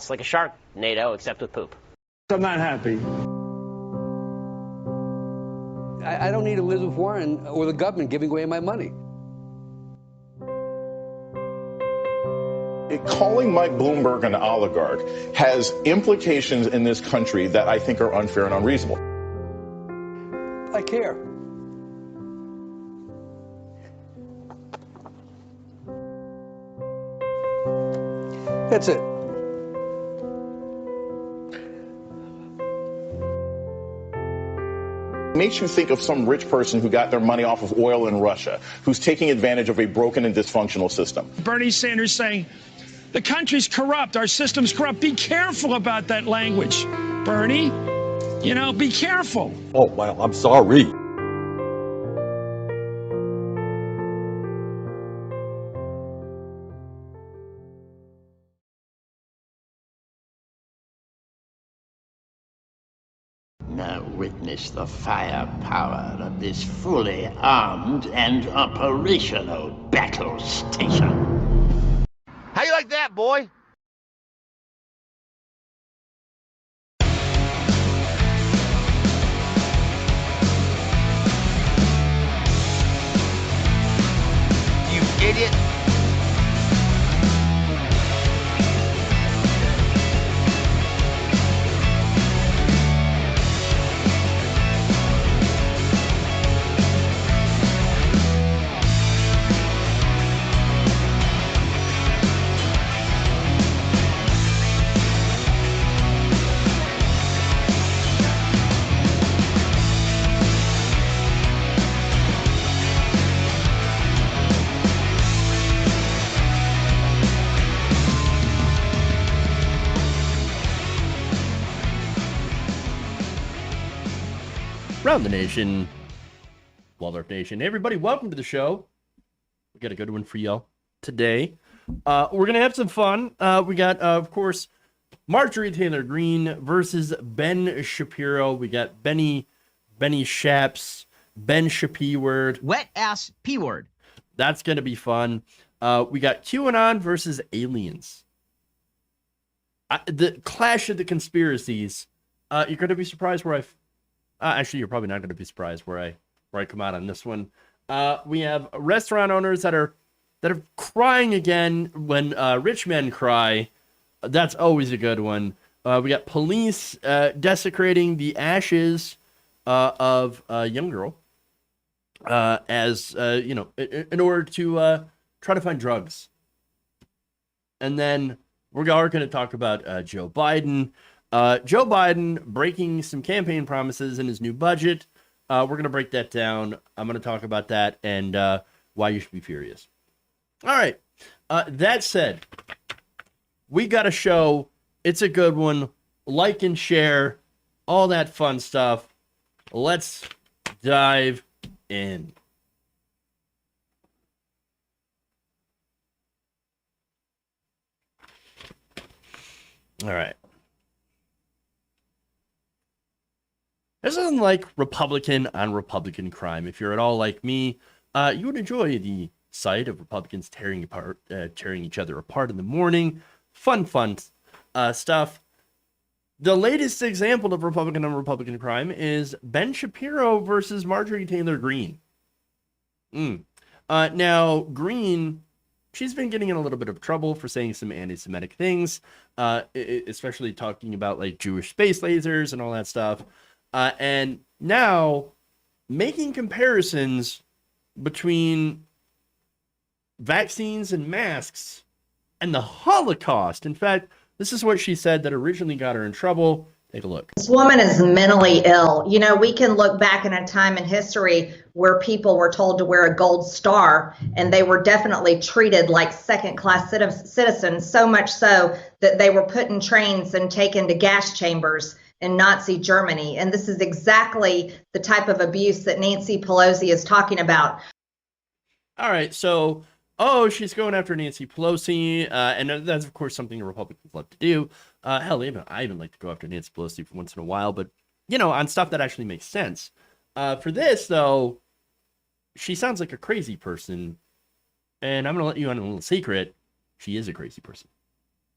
It's like a shark, NATO, except with poop. I'm not happy. I don't need Elizabeth Warren or the government giving away my money. Calling Mike Bloomberg an oligarch has implications in this country that I think are unfair and unreasonable. I care. That's it. Makes you think of some rich person who got their money off of oil in Russia, who's taking advantage of a broken and dysfunctional system. Bernie Sanders saying, the country's corrupt, our system's corrupt. Be careful about that language, Bernie. You know, be careful. Oh, well, I'm sorry. Now witness the firepower of this fully armed and operational battle station. How you like that, boy? You idiot. Around the nation, Waldorf Nation. Hey, everybody, welcome to the show. We got a good one for y'all today. We're going to have some fun. We got, of course, Marjorie Taylor Greene versus Ben Shapiro. We got Benny Shaps, Ben Shapiro. Wet ass P word. That's going to be fun. We got QAnon versus aliens. The clash of the conspiracies. You're going to be surprised where actually, you're probably not going to be surprised where I come out on this one. We have restaurant owners that are crying again when rich men cry. That's always a good one. We got police desecrating the ashes of a young girl as in order to try to find drugs. And then we are going to talk about Joe Biden. Joe Biden breaking some campaign promises in his new budget. We're going to break that down. I'm going to talk about that and why you should be furious. All right. That said, we got a show. It's a good one. Like and share, all that fun stuff. Let's dive in. All right. This isn't like Republican on Republican crime. If you're at all like me, you would enjoy the sight of Republicans tearing each other apart in the morning. Fun stuff. The latest example of Republican on Republican crime is Ben Shapiro versus Marjorie Taylor Greene. Now, Greene, she's been getting in a little bit of trouble for saying some anti-Semitic things, especially talking about like Jewish space lasers and all that stuff. And now making comparisons between vaccines and masks and the Holocaust. In fact, this is what she said that originally got her in trouble. Take a look. This woman is mentally ill. You know, we can look back in a time in history where people were told to wear a gold star, and they were definitely treated like second-class citizens, so much so that they were put in trains and taken to gas chambers in Nazi Germany. And this is exactly the type of abuse that Nancy Pelosi is talking about. All right, so, she's going after Nancy Pelosi, and that's, of course, something the Republicans love to do. Hell, I even like to go after Nancy Pelosi for once in a while, but, on stuff that actually makes sense. For this, though, she sounds like a crazy person, and I'm going to let you on a little secret. She is a crazy person.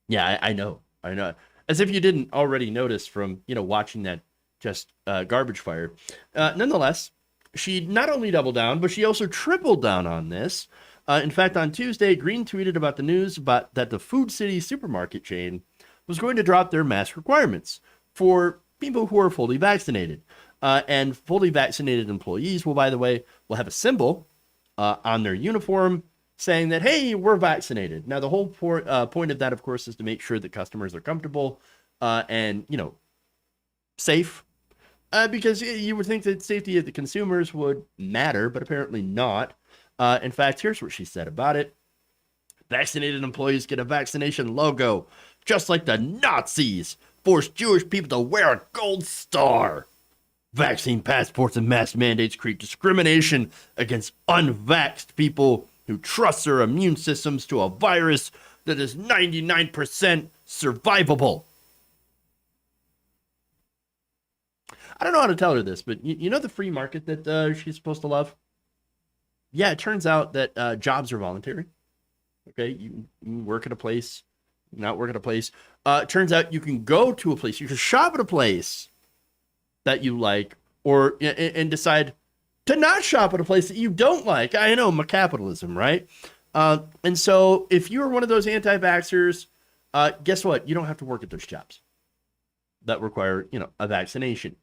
Yeah, I know. I know. As if you didn't already notice from, watching that just garbage fire. Nonetheless, she not only doubled down, but she also tripled down on this. In fact, on Tuesday, Green tweeted about the news about that the Food City supermarket chain was going to drop their mask requirements for people who are fully vaccinated. And fully vaccinated employees will, by the way, will have a symbol on their uniform saying that, hey, we're vaccinated. Now, the whole point of that, of course, is to make sure that customers are comfortable and, safe. Because you would think that safety of the consumers would matter, but apparently not. In fact, here's what she said about it. Vaccinated employees get a vaccination logo, just like the Nazis forced Jewish people to wear a gold star. Vaccine passports and mask mandates create discrimination against unvaxxed people who trust their immune systems to a virus that is 99% survivable. I don't know how to tell her this, but you know the free market that she's supposed to love? Yeah, it turns out that jobs are voluntary. Okay, you work at a place, not work at a place. It turns out you can go to a place, you can shop at a place that you like, or and decide to not shop at a place that you don't like. I know, capitalism, right? And so if you're one of those anti-vaxxers, guess what? You don't have to work at those jobs that require, a vaccination.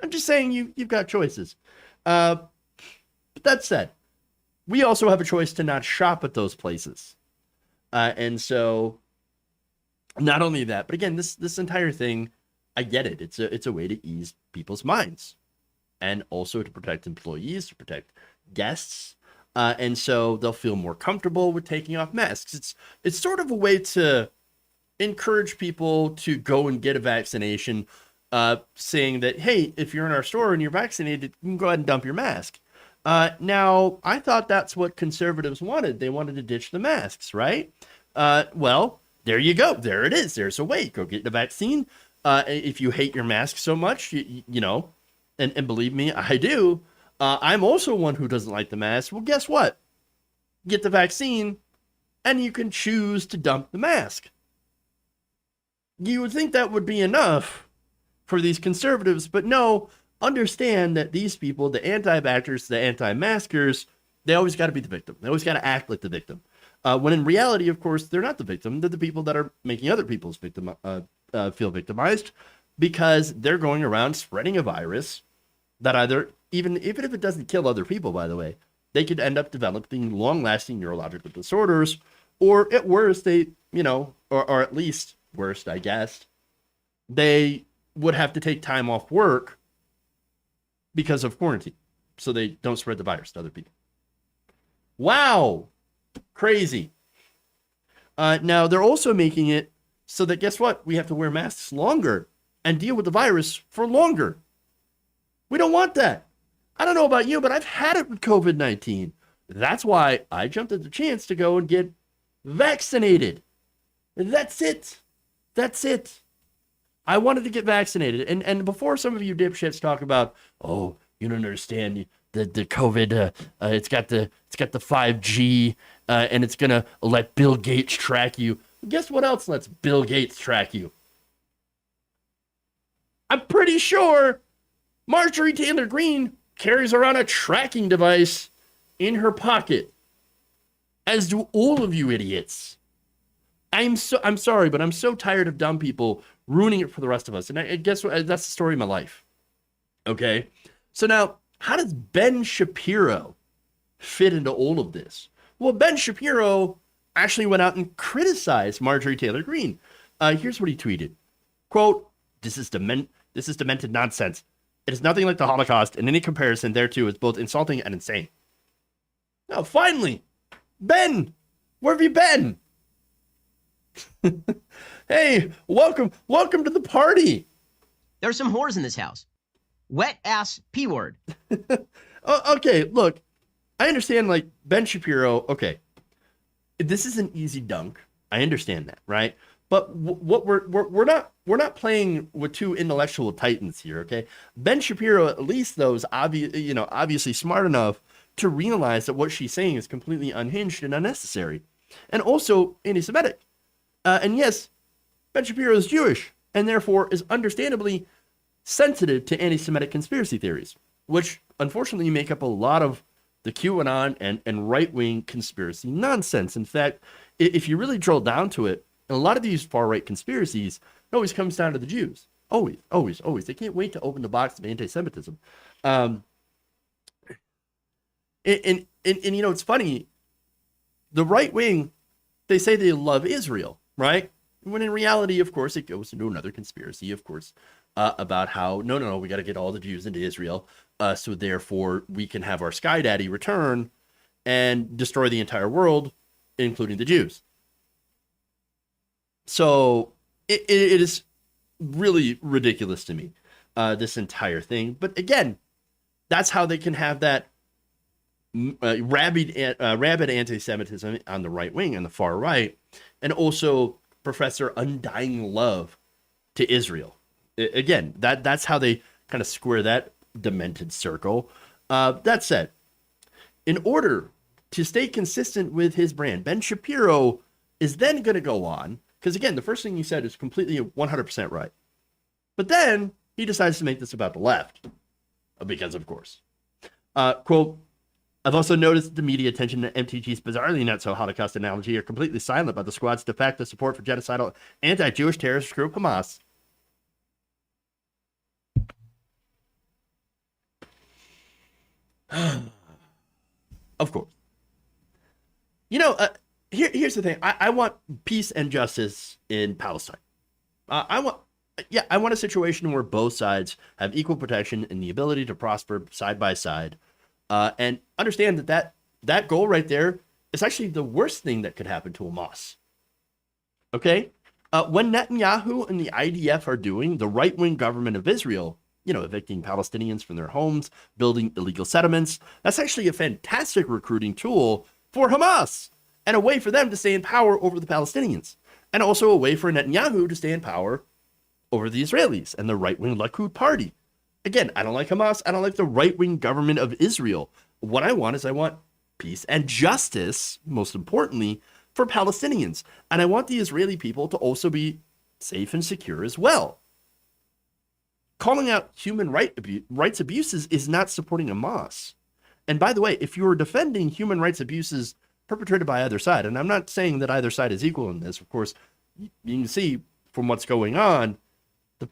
I'm just saying you've got choices. But that said, we also have a choice to not shop at those places. And so not only that, but again, this entire thing, I get it. It's a way to ease people's minds and also to protect employees, to protect guests. And so they'll feel more comfortable with taking off masks. It's sort of a way to encourage people to go and get a vaccination, saying that, hey, if you're in our store and you're vaccinated, you can go ahead and dump your mask. Now, I thought that's what conservatives wanted. They wanted to ditch the masks, right? Well, there you go. There it is. There's a way. Go get the vaccine. If you hate your mask so much, and believe me, I do. I'm also one who doesn't like the mask. Well, guess what? Get the vaccine, and you can choose to dump the mask. You would think that would be enough for these conservatives, but no. Understand that these people, the anti-vaxxers, the anti-maskers, they always got to be the victim. They always got to act like the victim. When in reality, of course, they're not the victim. They're the people that are making other people's feel victimized, because they're going around spreading a virus that either, even if it doesn't kill other people, by the way, they could end up developing long-lasting neurological disorders, or at worst, they, or at least worst, I guess, they would have to take time off work because of quarantine, so they don't spread the virus to other people. Wow, crazy. Now, they're also making it so that, guess what? We have to wear masks longer and deal with the virus for longer. We don't want that. I don't know about you, but I've had it with COVID-19. That's why I jumped at the chance to go and get vaccinated. That's it. That's it. I wanted to get vaccinated. And before some of you dipshits talk about, oh, you don't understand the COVID, it's got the 5G, and it's gonna let Bill Gates track you. Guess what else lets Bill Gates track you? I'm pretty sure Marjorie Taylor Greene carries around a tracking device in her pocket, as do all of you idiots. I'm sorry, but I'm so tired of dumb people ruining it for the rest of us. And I guess what? That's the story of my life. Okay. So now, how does Ben Shapiro fit into all of this? Well, Ben Shapiro actually went out and criticized Marjorie Taylor Greene. Here's what he tweeted. Quote, this is demented nonsense. It is nothing like the Holocaust, and any comparison thereto is both insulting and insane. Now, finally, Ben, where have you been? Hey, welcome to the party. There's some whores in this house. Wet ass P word. Okay, look, I understand, like, Ben Shapiro, okay, this is an easy dunk. I understand that, right? But what we're not playing with two intellectual titans here, okay? Ben Shapiro, at least, though, is obviously smart enough to realize that what she's saying is completely unhinged and unnecessary, and also anti-Semitic. And yes, Ben Shapiro is Jewish and therefore is understandably sensitive to anti-Semitic conspiracy theories, which unfortunately make up a lot of the QAnon and right-wing conspiracy nonsense. In fact, if you really drill down to it, a lot of these far-right conspiracies, it always comes down to the Jews. Always, always, always. They can't wait to open the box of anti-Semitism. And you know, it's funny. The right wing, they say they love Israel, right? When in reality, of course, it goes into another conspiracy, of course, about how, no, we got to get all the Jews into Israel. So therefore, we can have our Sky Daddy return and destroy the entire world, including the Jews. So it is really ridiculous to me, this entire thing. But again, that's how they can have that rabid anti-Semitism on the right wing and the far right, and also profess their undying love to Israel. Again, that's how they kind of square that demented circle. That said, in order to stay consistent with his brand, Ben Shapiro is then going to go on, because again, the first thing he said is completely 100% right. But then he decides to make this about the left, because of course. Quote, I've also noticed the media attention to MTG's bizarrely not so Holocaust analogy are completely silent about the squad's de facto support for genocidal anti-Jewish terrorist group Hamas. Of course. You know, here's the thing. I want peace and justice in Palestine. I want a situation where both sides have equal protection and the ability to prosper side by side. And understand that goal right there is actually the worst thing that could happen to Hamas. Okay? When Netanyahu and the IDF are doing the right-wing government of Israel, you know, evicting Palestinians from their homes, building illegal settlements, that's actually a fantastic recruiting tool for Hamas and a way for them to stay in power over the Palestinians, and also a way for Netanyahu to stay in power over the Israelis and the right-wing Likud party. Again, I don't like Hamas. I don't like the right-wing government of Israel. What I want peace and justice, most importantly, for Palestinians. And I want the Israeli people to also be safe and secure as well. Calling out human rights abuses is not supporting Hamas. And by the way, if you're defending human rights abuses perpetrated by either side, and I'm not saying that either side is equal in this, of course, you can see from what's going on, the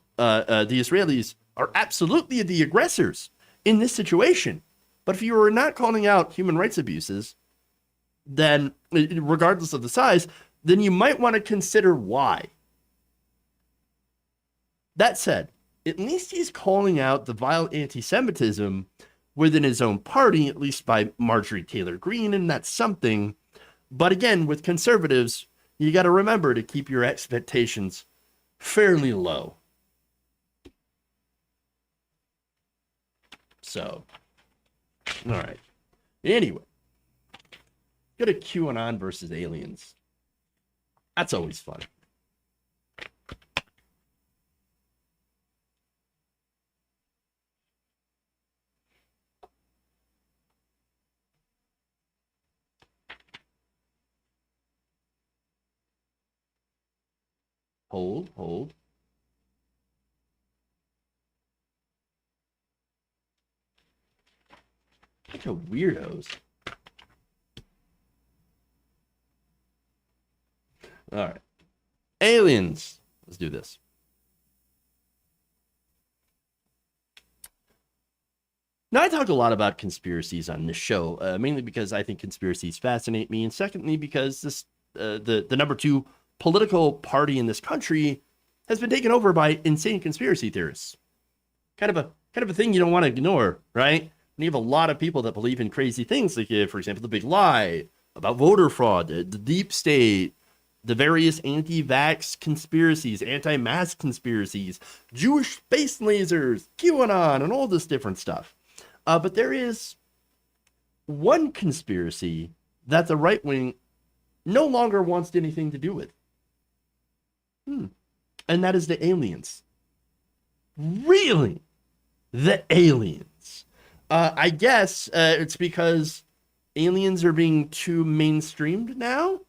Israelis are absolutely the aggressors in this situation. But if you are not calling out human rights abuses, then regardless of the size, then you might want to consider why. That said, at least he's calling out the vile anti-Semitism within his own party, at least by Marjorie Taylor Greene, and that's something. But again, with conservatives, you got to remember to keep your expectations fairly low. So, all right. Anyway, go to QAnon versus aliens. That's always fun. Hold. Bunch of weirdos. All right. Aliens. Let's do this. Now, I talk a lot about conspiracies on this show, mainly because I think conspiracies fascinate me, and secondly, because this the number 2 political party in this country has been taken over by insane conspiracy theorists. Kind of a thing you don't want to ignore, right? And you have a lot of people that believe in crazy things, like, for example, the big lie about voter fraud, the deep state, the various anti-vax conspiracies, anti-mask conspiracies, Jewish space lasers, QAnon, and all this different stuff. But there is one conspiracy that the right wing no longer wants anything to do with. And that is the aliens. Really? The aliens. I guess it's because aliens are being too mainstreamed now.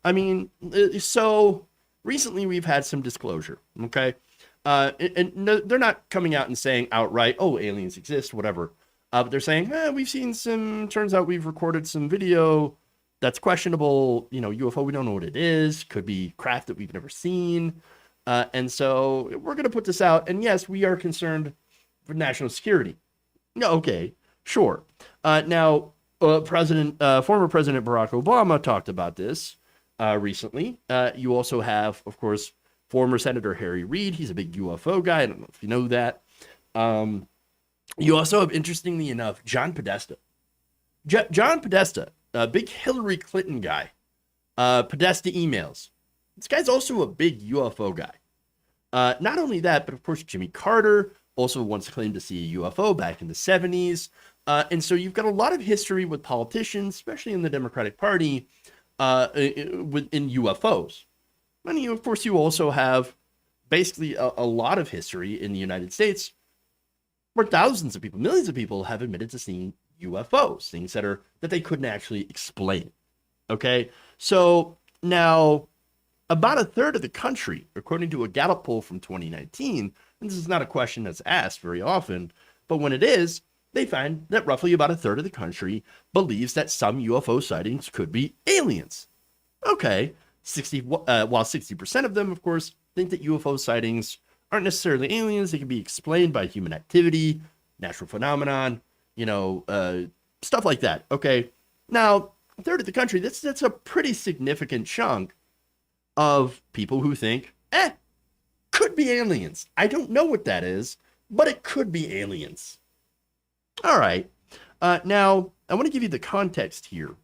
I mean, so recently we've had some disclosure, okay? And no, they're not coming out and saying outright, oh, aliens exist, whatever. But they're saying, we've seen turns out we've recorded some video that's questionable, UFO, we don't know what it is, could be craft that we've never seen. And so we're going to put this out. And yes, we are concerned for national security. No, okay, sure. Now, former President Barack Obama talked about this recently. You also have, of course, former Senator Harry Reid. He's a big UFO guy. I don't know if you know that. You also have, interestingly enough, John Podesta. John Podesta, a big Hillary Clinton guy. Podesta emails. This guy's also a big UFO guy. Not only that, but of course, Jimmy Carter also once claimed to see a UFO back in the 70s. And so you've got a lot of history with politicians, especially in the Democratic Party, in UFOs. And of course, you also have basically a lot of history in the United States where thousands of people, millions of people have admitted to seeing UFOs, things that they couldn't actually explain. Okay, so now about a third of the country, according to a Gallup poll from 2019, and this is not a question that's asked very often, but when it is, they find that roughly about a third of the country believes that some UFO sightings could be aliens. Okay, while 60% of them, of course, think that UFO sightings aren't necessarily aliens. They can be explained by human activity, natural phenomenon, stuff like that. Okay, now a third of the country, that's a pretty significant chunk of people who think, could be aliens. I don't know what that is, but it could be aliens. All right. Now, I want to give you the context here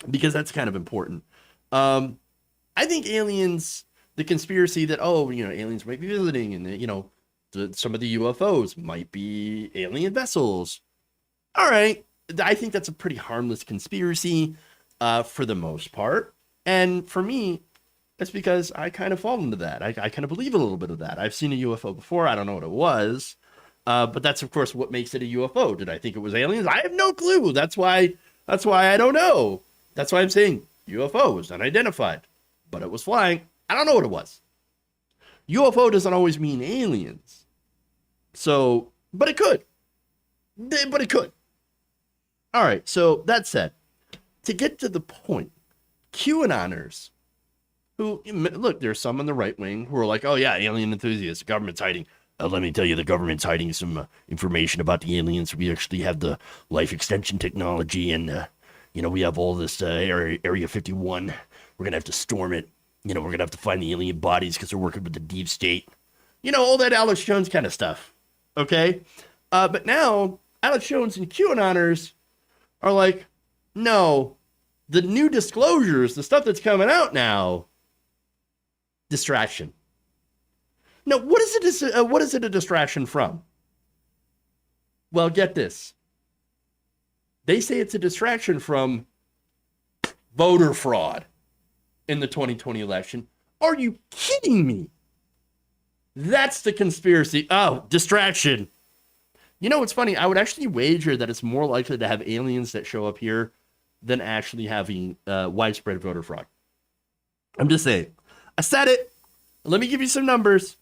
because that's kind of important. I think aliens, the conspiracy that, aliens might be visiting and, some of the UFOs might be alien vessels. All right. I think that's a pretty harmless conspiracy for the most part. And for me, it's because I kind of fall into that. I kind of believe a little bit of that. I've seen a UFO before. I don't know what it was. But that's, of course, what makes it a UFO. Did I think it was aliens? I have no clue. That's why I don't know. That's why I'm saying UFO was unidentified. But it was flying. I don't know what it was. UFO doesn't always mean aliens. So, but it could. But it could. All right, so that said, to get to the point, QAnoners, who, look, there's some on the right wing who are like, oh yeah, alien enthusiasts, the government's hiding. Let me tell you, the government's hiding some information about the aliens. We actually have the life extension technology, and we have all this Area 51. We're gonna have to storm it. We're gonna have to find the alien bodies because they're working with the deep state. All that Alex Jones kind of stuff. Okay, but now Alex Jones and QAnoners are like, no, the new disclosures, the stuff that's coming out now, distraction. Now, what is it a distraction from? Well, get this. They say it's a distraction from voter fraud in the 2020 election. Are you kidding me? That's the conspiracy. Oh, distraction. What's funny? I would actually wager that it's more likely to have aliens that show up here than actually having widespread voter fraud. I'm just saying. I said it. Let me give you some numbers.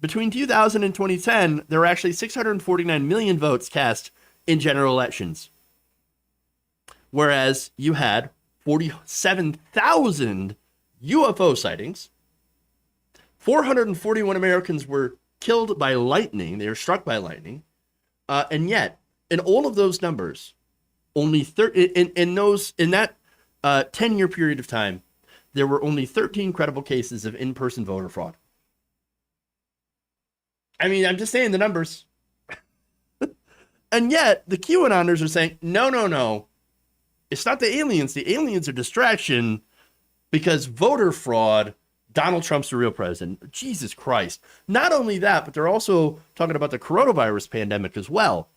Between 2000 and 2010, there were actually 649 million votes cast in general elections. Whereas you had 47,000 UFO sightings. 441 Americans were killed by lightning. They were struck by lightning. And yet, in all of those numbers, only in that 10-year period of time, there were only 13 credible cases of in-person voter fraud. I mean, I'm just saying the numbers. And yet, the QAnoners are saying, no. It's not the aliens. The aliens are distraction because voter fraud, Donald Trump's the real president. Jesus Christ. Not only that, but they're also talking about the coronavirus pandemic as well.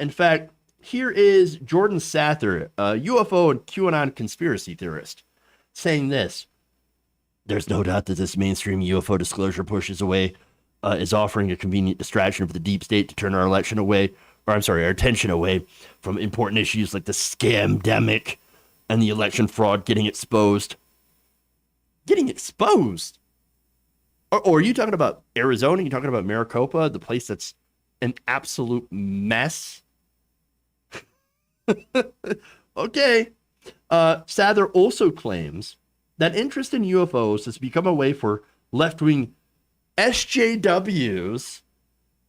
In fact, here is Jordan Sather, a UFO and QAnon conspiracy theorist, saying this. There's no doubt that this mainstream UFO disclosure pushes away is offering a convenient distraction for the deep state to turn our attention away from important issues like the scamdemic and the election fraud getting exposed. Getting exposed? Or are you talking about Arizona? Are you talking about Maricopa, the place that's an absolute mess? Okay. Sather also claims that interest in UFOs has become a way for left-wing SJWs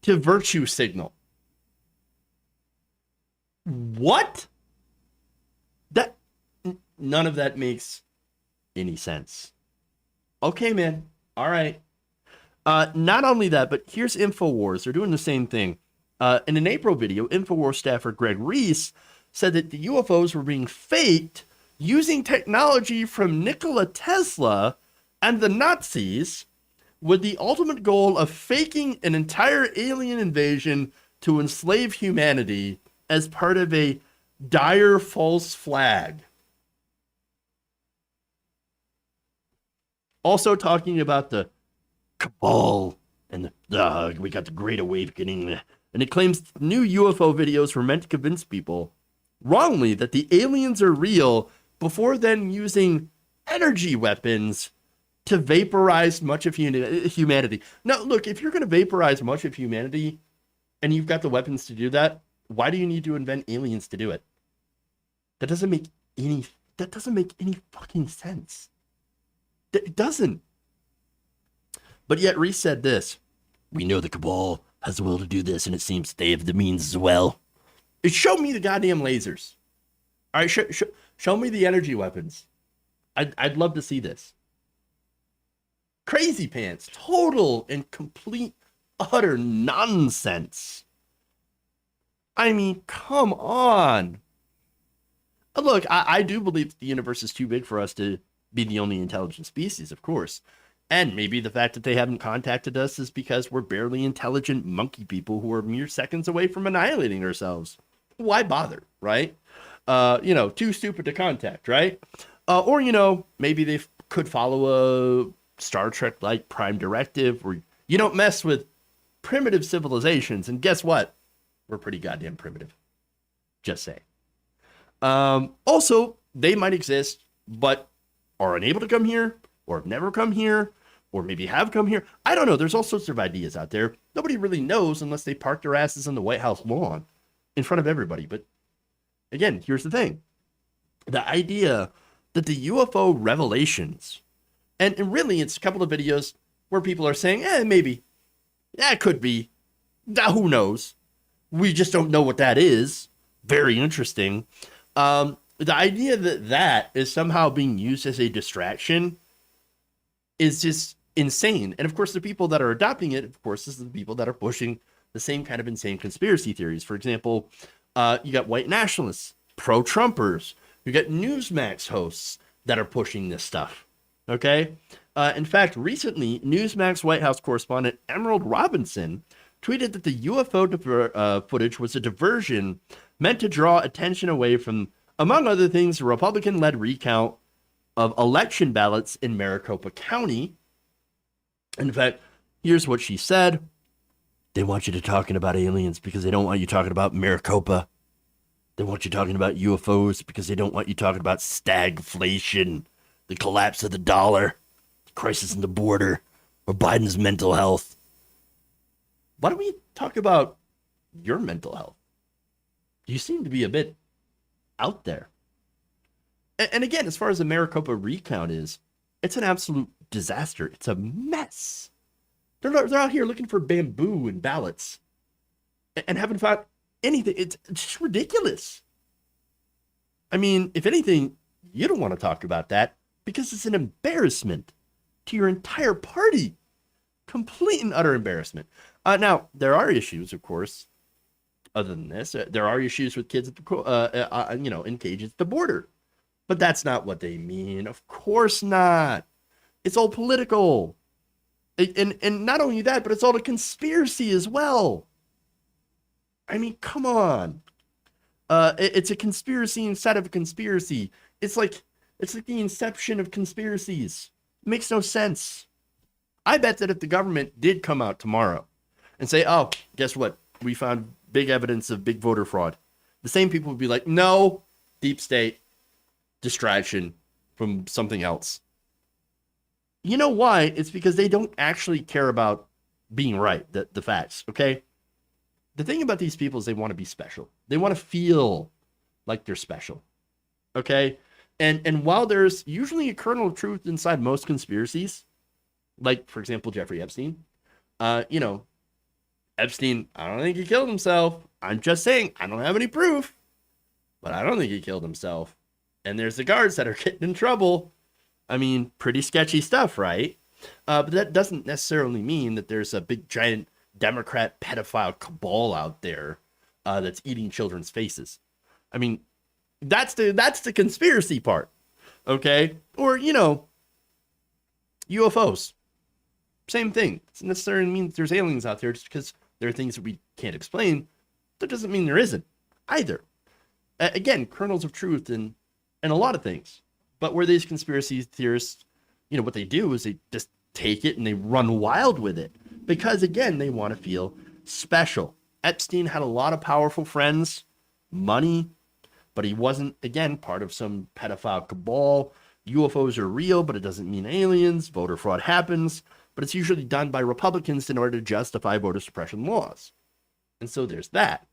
to virtue signal. What? None of that makes any sense. Okay, man. All right. Not only that, but here's InfoWars. They're doing the same thing. In an April video, InfoWars staffer Greg Reese said that the UFOs were being faked using technology from Nikola Tesla and the Nazis, with the ultimate goal of faking an entire alien invasion to enslave humanity as part of a dire false flag. Also talking about the cabal and we got the Great Awakening, and it claims new UFO videos were meant to convince people wrongly that the aliens are real, before then using energy weapons to vaporize much of humanity. Now, look, if you're going to vaporize much of humanity and you've got the weapons to do that, why do you need to invent aliens to do it? That doesn't make any fucking sense. It doesn't. But yet Reese said this: "We know the cabal has the will to do this, and it seems they have the means as well. Show me the goddamn lasers. All right, show me the energy weapons. I'd love to see this." Crazy pants. Total and complete, utter nonsense. I mean, come on. Look, I do believe that the universe is too big for us to be the only intelligent species, of course. And maybe the fact that they haven't contacted us is because we're barely intelligent monkey people who are mere seconds away from annihilating ourselves. Why bother, right? Too stupid to contact, right? Or, maybe they could follow a Star Trek-like prime directive where you don't mess with primitive civilizations. And guess what? We're pretty goddamn primitive. Just say. Also, they might exist, but are unable to come here, or have never come here, or maybe have come here. I don't know. There's all sorts of ideas out there. Nobody really knows unless they park their asses on the White House lawn in front of everybody. But again, here's the thing. The idea that the UFO revelations, and really it's a couple of videos where people are saying, maybe. Yeah, it could be. Who knows? We just don't know what that is. Very interesting. The idea that is somehow being used as a distraction is just insane. And of course, the people that are adopting it, of course, is the people that are pushing the same kind of insane conspiracy theories. For example, you got white nationalists, pro-Trumpers, you got Newsmax hosts that are pushing this stuff. Okay? In fact, recently, Newsmax White House correspondent Emerald Robinson tweeted that the UFO footage was a diversion meant to draw attention away from, among other things, a Republican-led recount of election ballots in Maricopa County. In fact, here's what she said. "They want you to talking about aliens because they don't want you talking about Maricopa. They want you talking about UFOs because they don't want you talking about stagflation, the collapse of the dollar, the crisis in the border, or Biden's mental health. Why don't we talk about your mental health? You seem to be a bit out there." And again, as far as the Maricopa recount is, it's an absolute disaster. It's a mess. They're out here looking for bamboo and ballots and haven't found anything. It's just ridiculous. I mean, if anything, you don't want to talk about that because it's an embarrassment to your entire party. Complete and utter embarrassment. Now, there are issues, of course, other than this. There are issues with kids at the, in cages at the border. But that's not what they mean. Of course not. It's all political. And not only that, but it's all a conspiracy as well. I mean, come on. It's a conspiracy inside of a conspiracy. It's like the inception of conspiracies. It makes no sense. I bet that if the government did come out tomorrow and say, "Oh, guess what? We found big evidence of big voter fraud," the same people would be like, "No, deep state, distraction from something else." you know why? It's because they don't actually care about being right, the facts, okay? The thing about these people is they want to be special. They want to feel like they're special, okay? And while there's usually a kernel of truth inside most conspiracies, like, for example, Jeffrey Epstein, you know, Epstein, I don't think he killed himself. I'm just saying, I don't have any proof, but I don't think he killed himself. And there's the guards that are getting in trouble. I mean, pretty sketchy stuff, right? But that doesn't necessarily mean that there's a big, giant Democrat pedophile cabal out there that's eating children's faces. I mean, that's the conspiracy part, okay? Or, you know, UFOs. Same thing. It doesn't necessarily mean there's aliens out there just because there are things that we can't explain. That doesn't mean there isn't either. Again, kernels of truth in a lot of things. But where these conspiracy theorists, you know, what they do is they just take it and they run wild with it. Because, again, they want to feel special. Epstein had a lot of powerful friends, money, but he wasn't, again, part of some pedophile cabal. UFOs are real, but it doesn't mean aliens. Voter fraud happens, but it's usually done by Republicans in order to justify voter suppression laws. And so there's that.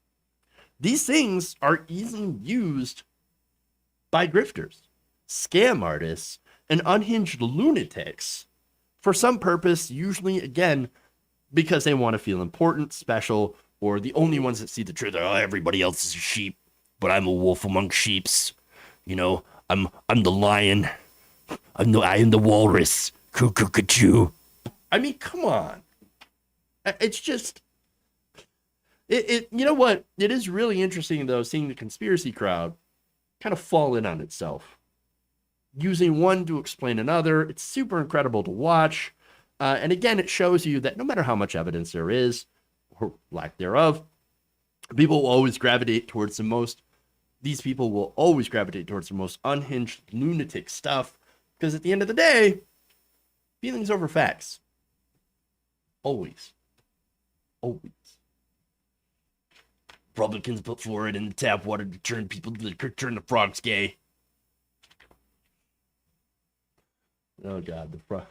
These things are easily used by grifters, scam artists, and unhinged lunatics for some purpose, usually, again, because they want to feel important, special, or the only ones that see the truth are, oh, everybody else is a sheep, but I'm a wolf among sheeps. You know, I'm the lion. I am the walrus. Cuckoo. I mean, come on. It's just, you know what? It is really interesting, though, seeing the conspiracy crowd kind of fall in on itself. Using one to explain another. It's super incredible to watch. And again, it shows you that no matter how much evidence there is, or lack thereof, people will always gravitate towards these people will always gravitate towards the most unhinged lunatic stuff. Because at the end of the day, feelings over facts. Always. Republicans put fluoride in the tap water to turn the frogs gay. Oh God, the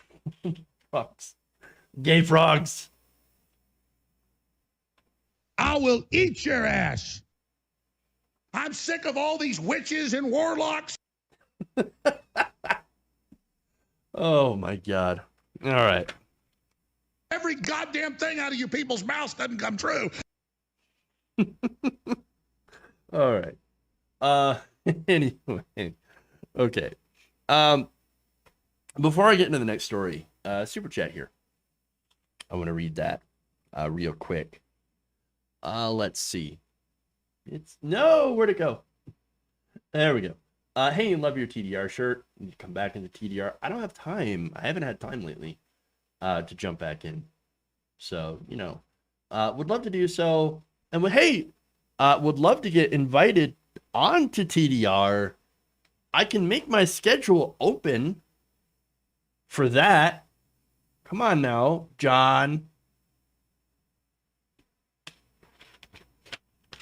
frogs. Gay frogs. I will eat your ass. I'm sick of all these witches and warlocks. Oh my God. All right. Every goddamn thing out of you people's mouths doesn't come true. All right. Anyway. Okay. Before I get into the next story, super chat here. I want to read that real quick. Let's see. Where'd it go? There we go. Hey, love your TDR shirt. You come back into TDR. I don't have time. I haven't had time lately to jump back in. So, you know, would love to do so. And would love to get invited onto TDR. I can make my schedule open for that. Come on now, John.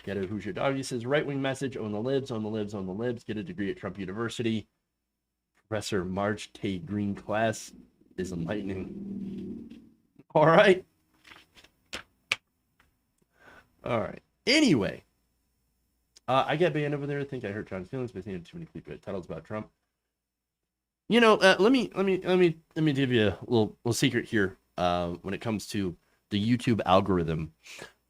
Get it? Who's your dog? He says, right-wing message, own the libs, own the libs, own the libs. Get a degree at Trump University. Professor Marge Tay Green class is enlightening. All right. Anyway, I get banned over there. I think I hurt John's feelings by saying too many clickbait titles about Trump. You know, let me give you a little secret here. When it comes to the YouTube algorithm.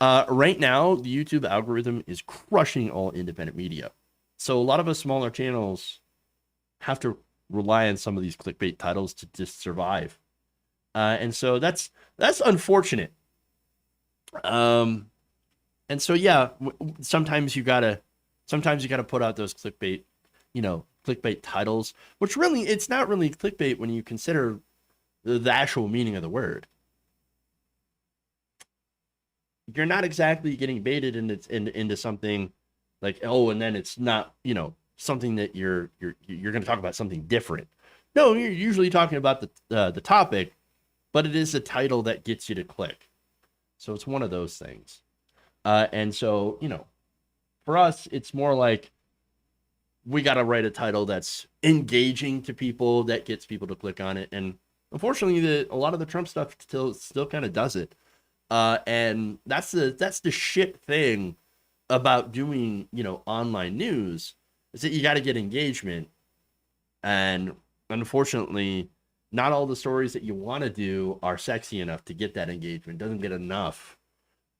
Right now, the YouTube algorithm is crushing all independent media. So a lot of us smaller channels have to rely on some of these clickbait titles to just survive. And so that's unfortunate. And so, yeah, sometimes you gotta put out those clickbait titles, which really, it's not really clickbait when you consider the actual meaning of the word. You're not exactly getting baited into something like, oh, and then it's not, something that you're going to talk about something different. No, you're usually talking about the topic, but it is a title that gets you to click. So it's one of those things. And so, for us, it's more like we got to write a title that's engaging to people, that gets people to click on it. And Unfortunately, a lot of the Trump stuff still kind of does it. And that's the shit thing about doing, online news, is that you got to get engagement. And unfortunately, not all the stories that you want to do are sexy enough to get that engagement. It doesn't get enough.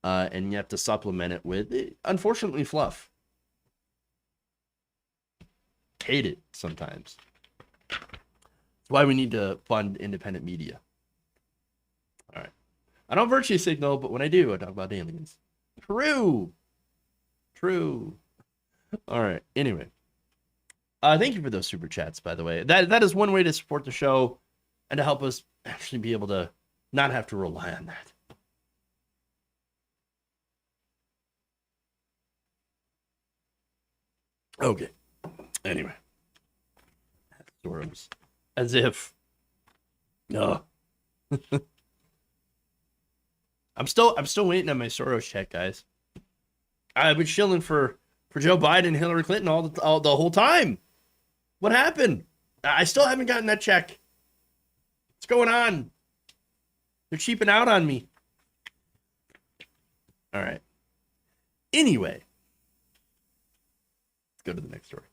And you have to supplement it with, unfortunately, fluff. Hate it sometimes. That's why we need to fund independent media. All right. I don't virtue signal, but when I do, I talk about aliens. True. All right. Anyway. Thank you for those super chats, by the way. That is one way to support the show and to help us actually be able to not have to rely on that. Okay. Anyway. Soros. As if. No. I'm still waiting on my Soros check, guys. I've been chilling for Joe Biden and Hillary Clinton all the whole time. What happened? I still haven't gotten that check. What's going on? They're cheaping out on me. All right. Anyway. Let's go to the next story.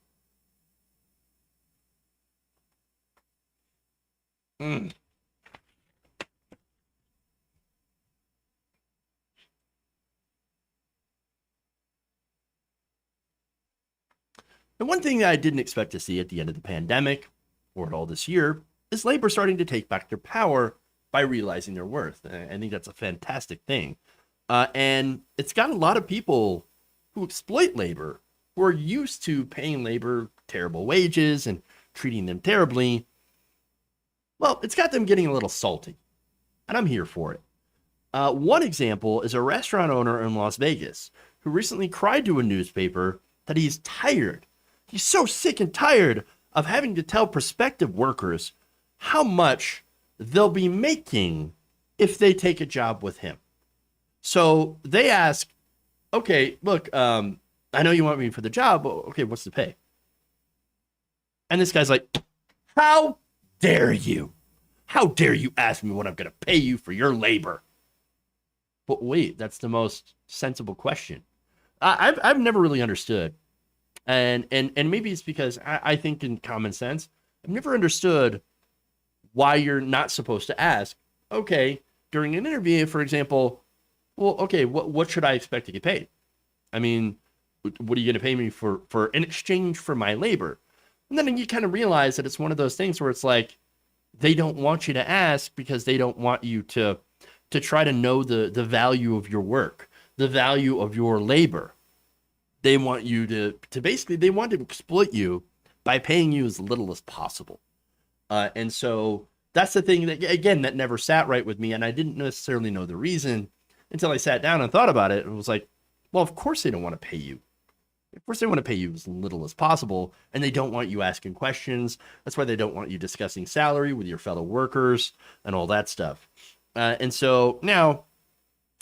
The one thing that I didn't expect to see at the end of the pandemic, or at all this year, is labor starting to take back their power by realizing their worth. I think that's a fantastic thing. And it's got a lot of people who exploit labor, who are used to paying labor terrible wages and treating them terribly. Well, it's got them getting a little salty, and I'm here for it. One example is a restaurant owner in Las Vegas who recently cried to a newspaper that he's tired. He's so sick and tired of having to tell prospective workers how much they'll be making if they take a job with him. So they ask, okay, look, I know you want me for the job, but okay, what's the pay? And this guy's like, how dare you? How dare you ask me what I'm going to pay you for your labor? But wait, that's the most sensible question. I've never really understood. And maybe it's because I think in common sense, I've never understood why you're not supposed to ask, okay, during an interview, for example, well, okay, what should I expect to get paid? I mean, what are you going to pay me for in exchange for my labor? And then you kind of realize that it's one of those things where it's like, they don't want you to ask because they don't want you to try to know the value of your work, the value of your labor. They want you to basically, they want to exploit you by paying you as little as possible. And so that's the thing that, again, that never sat right with me. And I didn't necessarily know the reason until I sat down and thought about it. And was like, well, of course they don't want to pay you. Of course they want to pay you as little as possible. And they don't want you asking questions. That's why they don't want you discussing salary with your fellow workers and all that stuff. And so now,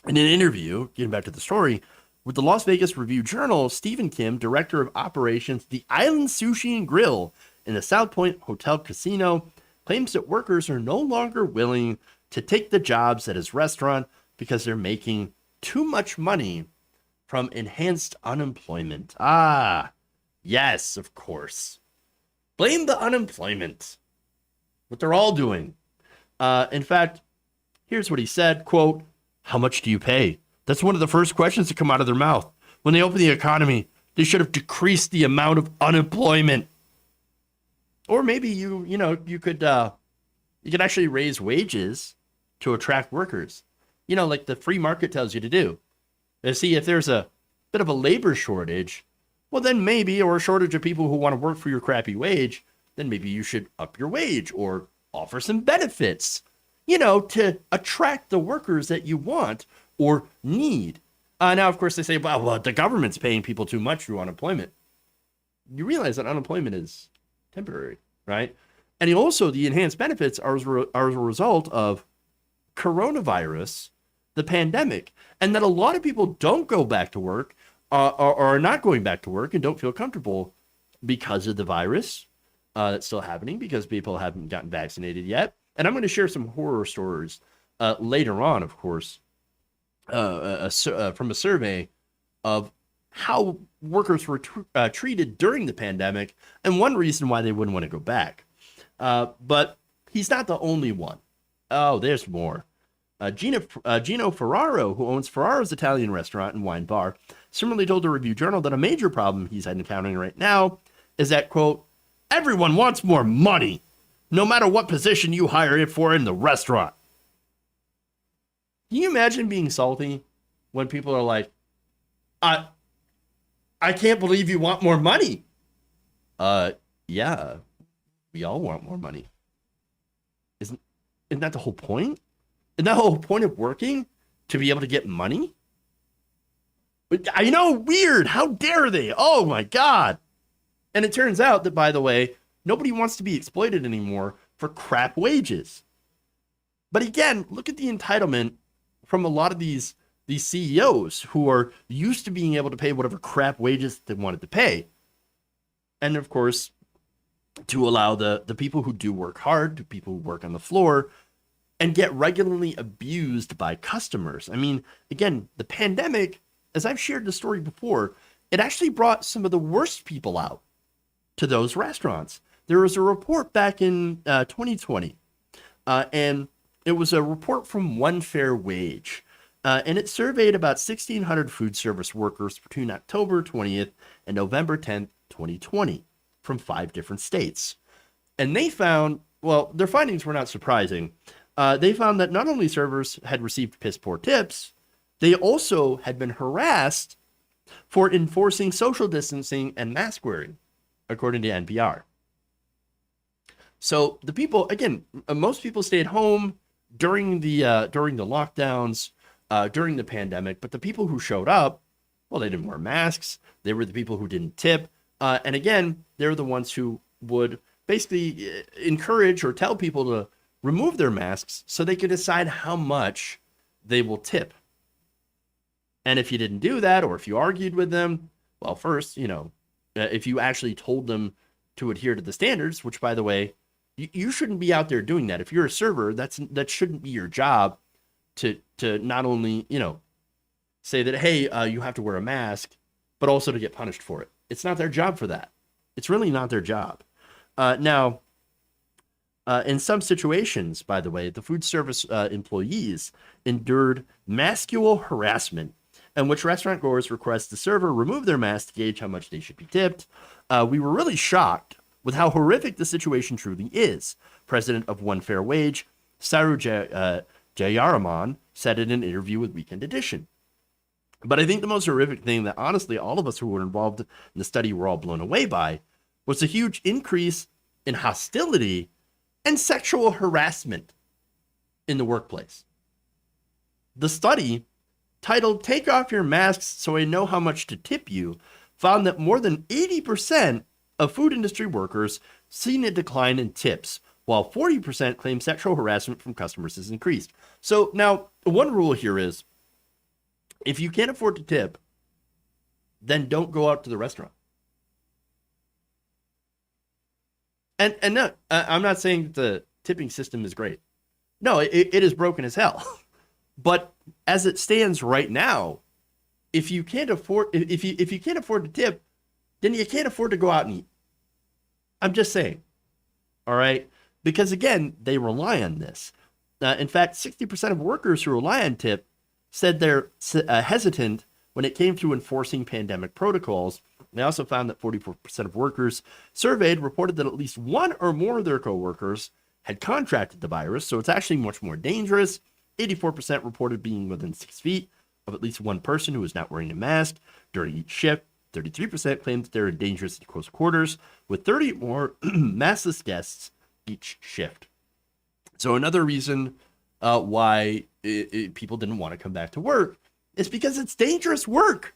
in an interview, getting back to the story, with the Las Vegas Review-Journal, Stephen Kim, director of operations, the Island Sushi and Grill in the South Point Hotel Casino, claims that workers are no longer willing to take the jobs at his restaurant because they're making too much money from enhanced unemployment. Ah, yes, of course. Blame the unemployment. What they're all doing. In fact, here's what he said, quote, "How much do you pay?" That's one of the first questions that come out of their mouth. When they open the economy, they should have decreased the amount of unemployment. Or maybe you could actually raise wages to attract workers. Like the free market tells you to do. See, if there's a bit of a labor shortage, well then maybe, or a shortage of people who want to work for your crappy wage, then maybe you should up your wage or offer some benefits, to attract the workers that you want or need. Now, of course, they say, well, the government's paying people too much through unemployment. You realize that unemployment is temporary, right? And also the enhanced benefits are as a result of coronavirus, the pandemic, and that a lot of people don't go back to work or are not going back to work and don't feel comfortable because of the virus that's still happening because people haven't gotten vaccinated yet. And I'm going to share some horror stories later on, of course, from a survey of how workers were treated during the pandemic and one reason why they wouldn't want to go back. But he's not the only one. Oh, there's more. Gino Ferraro, who owns Ferraro's Italian restaurant and wine bar, similarly told the Review Journal that a major problem he's encountering right now is that, quote, everyone wants more money, no matter what position you hire it for in the restaurant. Can you imagine being salty when people are like, I can't believe you want more money. Yeah, we all want more money. Isn't that the whole point? Isn't that the whole point of working? To be able to get money? I know, weird. How dare they? Oh my God. And it turns out that, by the way, nobody wants to be exploited anymore for crap wages. But again, look at the entitlement from a lot of these CEOs who are used to being able to pay whatever crap wages they wanted to pay. And of course, to allow the people who do work hard, the people who work on the floor, and get regularly abused by customers. I mean, again, the pandemic, as I've shared the story before, it actually brought some of the worst people out to those restaurants. There was a report back in 2020, and it was a report from One Fair Wage, and it surveyed about 1,600 food service workers between October 20th and November 10th, 2020, from 5 different states. And they found, well, their findings were not surprising. They found that not only servers had received piss poor tips, they also had been harassed for enforcing social distancing and mask wearing, according to NPR. So the people, again, most people stayed home during the lockdowns, during the pandemic, but the people who showed up, well, they didn't wear masks. They were the people who didn't tip. And again, they're the ones who would basically encourage or tell people to remove their masks so they could decide how much they will tip. And if you didn't do that, or if you argued with them, well, first, if you actually told them to adhere to the standards, which, by the way, you shouldn't be out there doing that. If you're a server, that shouldn't be your job to not only, say that, hey, you have to wear a mask, but also to get punished for it. It's not their job for that. It's really not their job. Now, in some situations, by the way, the food service employees endured masculine harassment, in which restaurant goers request the server remove their mask to gauge how much they should be tipped. We were really shocked with how horrific the situation truly is, President of One Fair Wage, Saru Jayaraman, said in an interview with Weekend Edition. But I think the most horrific thing that, honestly, all of us who were involved in the study were all blown away by was a huge increase in hostility and sexual harassment in the workplace. The study, titled "Take Off Your Masks So I Know How Much to Tip You," found that more than 80% of food industry workers seen a decline in tips, while 40% claim sexual harassment from customers has increased. So now, one rule here is, if you can't afford to tip, then don't go out to the restaurant. And no, I'm not saying that the tipping system is great. No, it is broken as hell. But as it stands right now, if you can't afford if you can't afford to tip, then you can't afford to go out and eat. I'm just saying. All right? Because again, they rely on this. In fact, 60% of workers who rely on tip said they're hesitant when it came to enforcing pandemic protocols. They also found that 44% of workers surveyed reported that at least one or more of their coworkers had contracted the virus, so it's actually much more dangerous. 84% reported being within 6 feet of at least one person who was not wearing a mask during each shift. 33% claimed that they're in dangerous and close quarters, with 30 more maskless guests each shift. So another reason why people didn't want to come back to work is because it's dangerous work.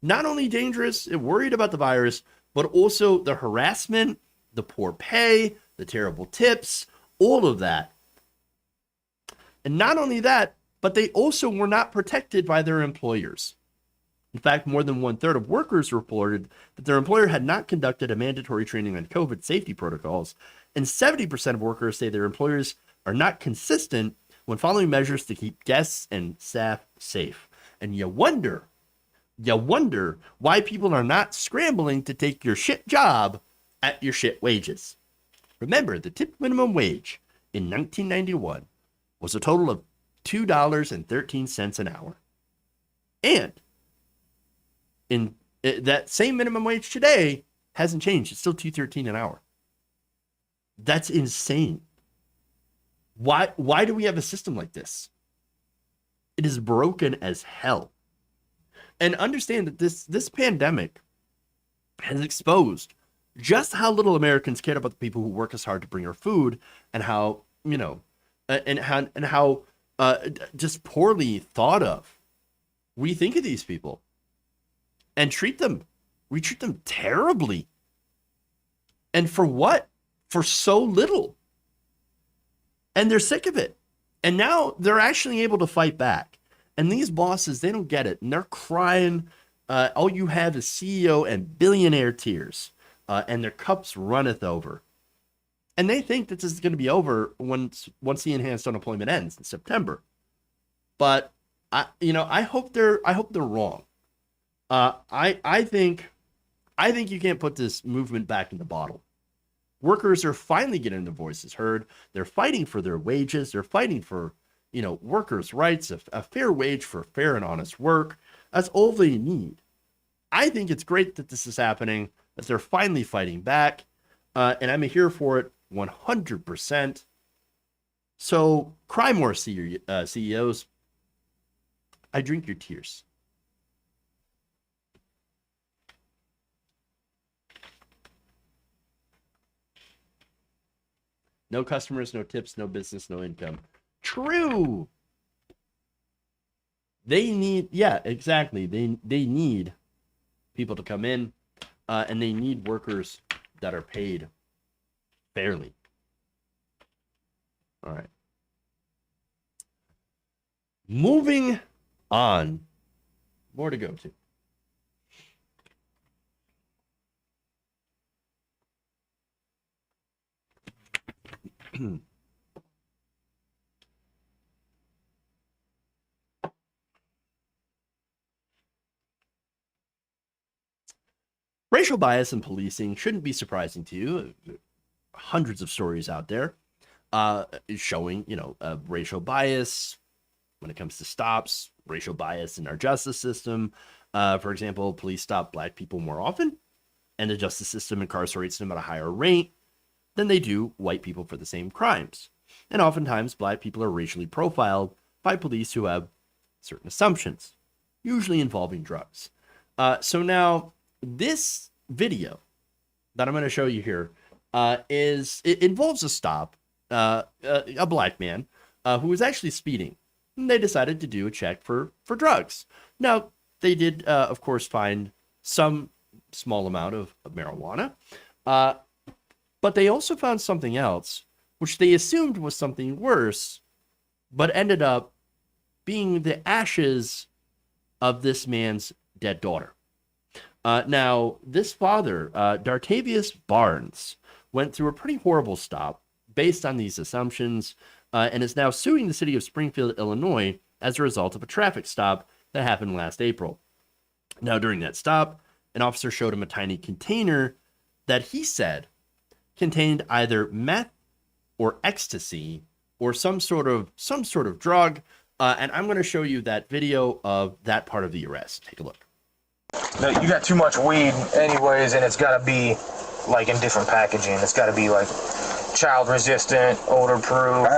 Not only dangerous, worried about the virus, but also the harassment, the poor pay, the terrible tips, all of that. And not only that, but they also were not protected by their employers. In fact, more than 1/3 of workers reported that their employer had not conducted a mandatory training on COVID safety protocols, And 70% of workers say their employers are not consistent when following measures to keep guests and staff safe. And you wonder why people are not scrambling to take your shit job at your shit wages. Remember, the tip minimum wage in 1991 was a total of $2.13 an hour. And in that same minimum wage today hasn't changed. It's still $2.13 an hour. That's insane. Why do we have a system like this? It is broken as hell. And understand that this pandemic has exposed just how little Americans cared about the people who work as hard to bring our food, and how, and how just poorly thought of we think of these people and treat them. We treat them terribly. And for what? For so little. And they're sick of it. And now they're actually able to fight back. And these bosses, they don't get it. And they're crying. All you have is CEO and billionaire tears. And their cups runneth over. And they think that this is going to be over once the enhanced unemployment ends in September. But I hope they're wrong. I think you can't put this movement back in the bottle. Workers are finally getting their voices heard. They're fighting for their wages. They're fighting for, workers' rights, a fair wage for fair and honest work. That's all they need. I think it's great that this is happening, that they're finally fighting back, and I'm here for it 100%. So cry more, CEOs. I drink your tears. No customers, no tips, no business, no income. True. They need, yeah, exactly. They need people to come in, and they need workers that are paid fairly. All right. Moving on. More to go to. Racial bias in policing shouldn't be surprising to you. Hundreds of stories out there showing, racial bias when it comes to stops, racial bias in our justice system. For example, police stop black people more often, and the justice system incarcerates them at a higher rate than they do white people for the same crimes. And oftentimes, black people are racially profiled by police who have certain assumptions, usually involving drugs. So now, this video that I'm going to show you here it involves a stop, a black man who was actually speeding. And they decided to do a check for drugs. Now, they did, of course, find some small amount of marijuana, but they also found something else, which they assumed was something worse, but ended up being the ashes of this man's dead daughter. Now, this father, Dartavius Barnes, went through a pretty horrible stop based on these assumptions, and is now suing the city of Springfield, Illinois, as a result of a traffic stop that happened last April. Now, during that stop, an officer showed him a tiny container that he said contained either meth or ecstasy or some sort of drug, and I'm going to show you that video of that part of the arrest. Take a look. No, you got too much weed anyways, and it's got to be like in different packaging. It's got to be like child resistant, odor proof.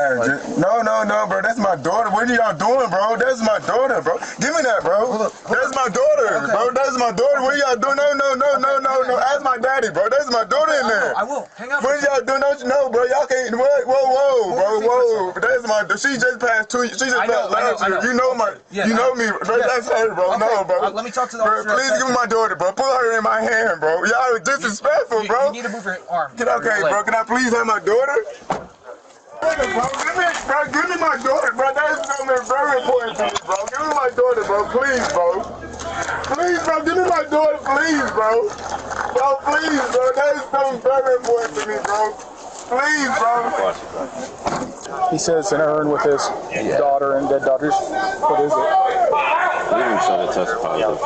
No, bro. That's my daughter. What are y'all doing, bro? That's my daughter, bro. Give me that, bro. That's my daughter, bro. That's my daughter. What are y'all doing? No. Ask my daddy, bro. That's my daughter in there. I will. Hang up. What are y'all doing? Don't you know, bro? Y'all can't. Whoa, bro. Whoa. That's my. She just passed 2. She just passed last year. You know my. Yeah, you know me. Bro. That's her, bro. Okay. No, bro. Let me talk to the officer. Bro, please give me my daughter, bro. Put her in my hand, bro. Y'all are disrespectful, bro. You need to move your arm. Get okay, bro. Can I please have my daughter? Bro, give me my daughter, bro. That is something very important to me, bro. Give me my daughter, bro. Please, bro. Please, bro. Give me my daughter, please, bro. Bro, please, bro. That is something very important to me, bro. Please, bro. He said it's an urn with his daughter and dead daughters. What is it? We didn't show the test positive.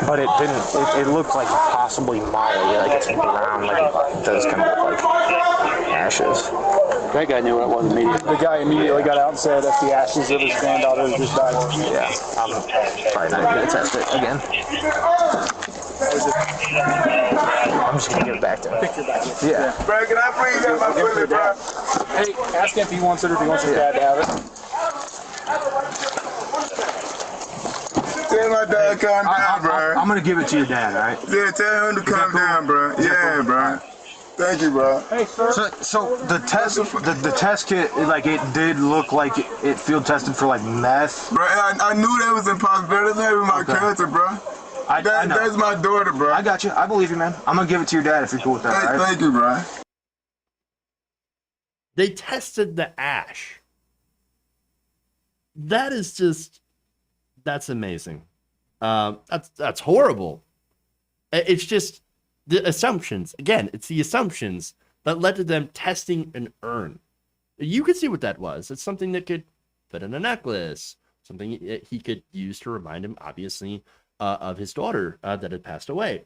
But it didn't. It looked like possibly Molly. Like it's brown. Like it does kind of look like ashes. That guy knew what it was immediately. The guy immediately got out and said that the ashes of his granddaughter just died. Yeah, I'm probably not going to test it again. I'm just going to give it back to him. Yeah. Bro, can I please have my bullet, bro? Hey, ask him if he wants it or if he wants his dad to have it. Tell my dad to calm down, bro. I'm going to give it to your dad, all right? Yeah, tell him to calm down, bro. Yeah, bro. Thank you, bro. Hey, sir. So the test kit, like it did look like it field tested for like meth. Bro, I knew that was impossible. That's not my cousin, bro. I know. That's my daughter, bro. I got you. I believe you, man. I'm gonna give it to your dad if you're cool with that. Hey, right? thank you, bro. They tested the ash. That is just, that's amazing. That's horrible. It's just the assumptions. Again, it's the assumptions that led to them testing an urn. You could see what that was. It's something that could fit in a necklace, something he could use to remind him, obviously, of his daughter that had passed away.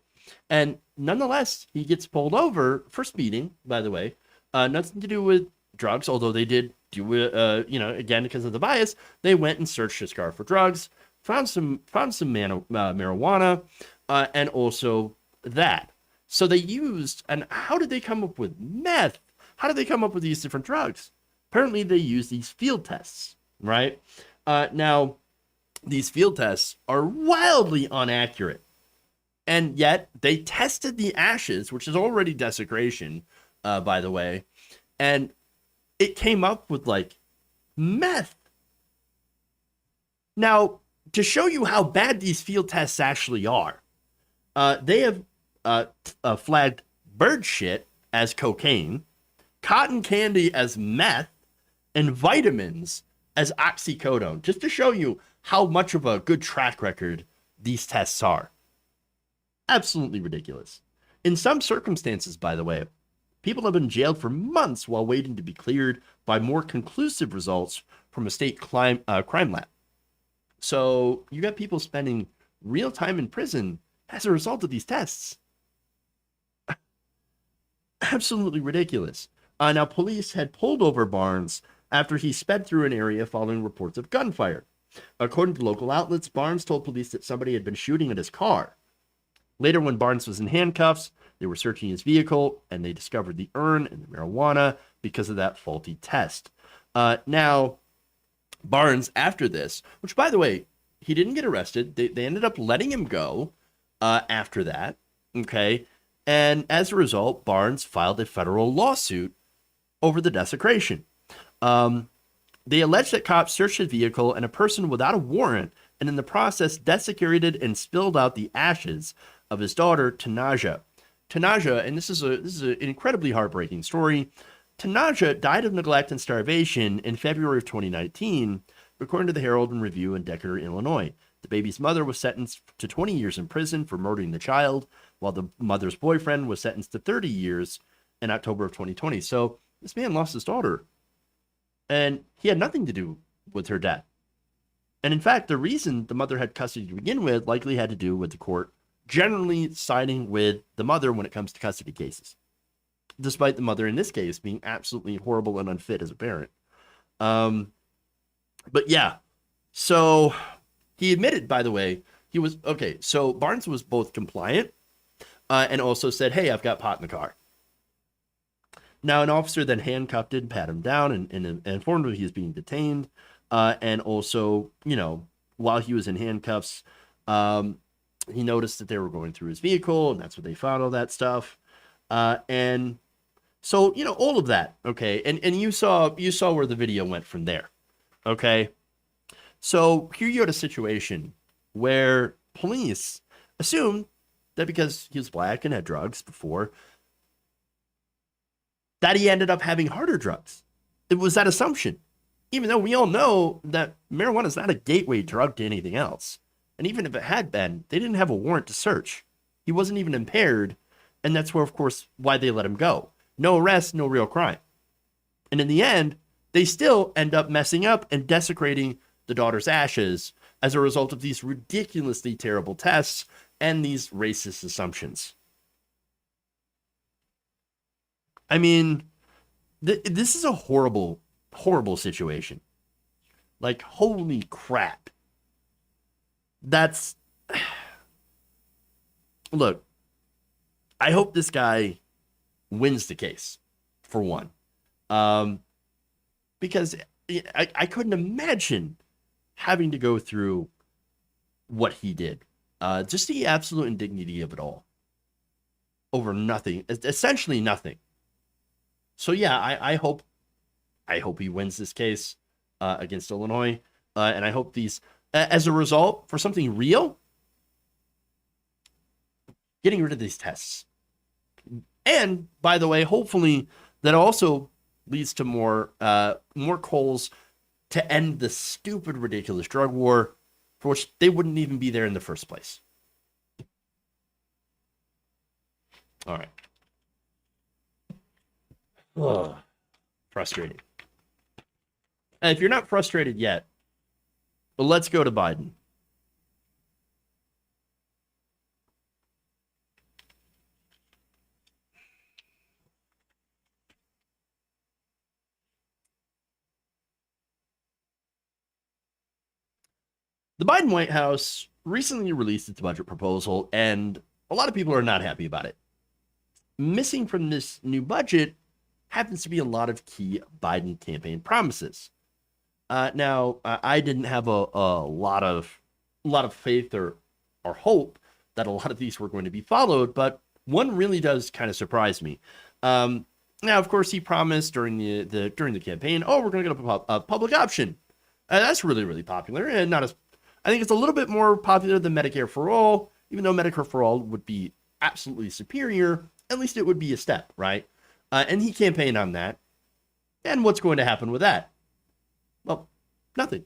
And nonetheless, he gets pulled over for speeding, by the way. Nothing to do with drugs, although they did do it, again, because of the bias, they went and searched his car for drugs, found some marijuana, and also that. So they used, and how did they come up with meth? How did they come up with these different drugs? Apparently they used these field tests, right? Now, these field tests are wildly inaccurate. And yet they tested the ashes, which is already desecration, by the way, and it came up with like meth. Now, to show you how bad these field tests actually are, they have flagged bird shit as cocaine, cotton candy as meth, and vitamins as oxycodone, just to show you how much of a good track record these tests are. Absolutely ridiculous. In some circumstances, by the way, people have been jailed for months while waiting to be cleared by more conclusive results from a state crime lab. So you got people spending real time in prison as a result of these tests. Absolutely ridiculous. Now, police had pulled over Barnes after he sped through an area following reports of gunfire. According to local outlets, Barnes told police that somebody had been shooting at his car. Later, when Barnes was in handcuffs, they were searching his vehicle, and they discovered the urn and the marijuana because of that faulty test. Now, Barnes, after this, which, by the way, he didn't get arrested. They ended up letting him go after that, okay? And as a result, Barnes filed a federal lawsuit over the desecration. They alleged that cops searched his vehicle and a person without a warrant, and in the process desecrated and spilled out the ashes of his daughter, Tanaja. Tanaja, and this is an incredibly heartbreaking story. Tanaja died of neglect and starvation in February of 2019, according to the Herald and Review in Decatur, Illinois. The baby's mother was sentenced to 20 years in prison for murdering the child, while the mother's boyfriend was sentenced to 30 years in October of 2020. So this man lost his daughter, and he had nothing to do with her death. And in fact, the reason the mother had custody to begin with likely had to do with the court generally siding with the mother when it comes to custody cases, despite the mother in this case being absolutely horrible and unfit as a parent. But yeah, so he admitted, by the way, he was, okay, so Barnes was both compliant and also said, hey, I've got pot in the car. Now, an officer then handcuffed him, pat him down, and informed him he was being detained. And also, while he was in handcuffs, he noticed that they were going through his vehicle, and that's where they found all that stuff. And so, all of that, okay? And you saw where the video went from there, okay? So here you had a situation where police assumed that because he was black and had drugs before, that he ended up having harder drugs. It was that assumption. Even though we all know that marijuana is not a gateway drug to anything else. And even if it had been, they didn't have a warrant to search. He wasn't even impaired, And that's where, of course, why they let him go. No arrest, no real crime. And in the end, they still end up messing up and desecrating the daughter's ashes as a result of these ridiculously terrible tests and these racist assumptions. I mean, this is a horrible, horrible situation. Like, holy crap. That's... Look, I hope this guy wins the case, for one. Because I couldn't imagine having to go through what he did. Just the absolute indignity of it all. Over nothing. Essentially nothing. So yeah, I hope he wins this case against Illinois. And I hope these, as a result, for something real, getting rid of these tests. And, by the way, hopefully that also leads to more calls to end the stupid, ridiculous drug war for which they wouldn't even be there in the first place. All right. Ugh. Frustrating. And if you're not frustrated yet, well, let's go to Biden. The Biden White House recently released its budget proposal, and a lot of people are not happy about it. Missing from this new budget happens to be a lot of key Biden campaign promises. Now, I didn't have a lot of faith or hope that a lot of these were going to be followed, but one really does kind of surprise me. Now, of course, he promised during the campaign, we're going to get a public option. That's really, really popular, and I think it's a little bit more popular than Medicare for All, even though Medicare for All would be absolutely superior. At least it would be a step, right? And he campaigned on that. And what's going to happen with that? Well, nothing.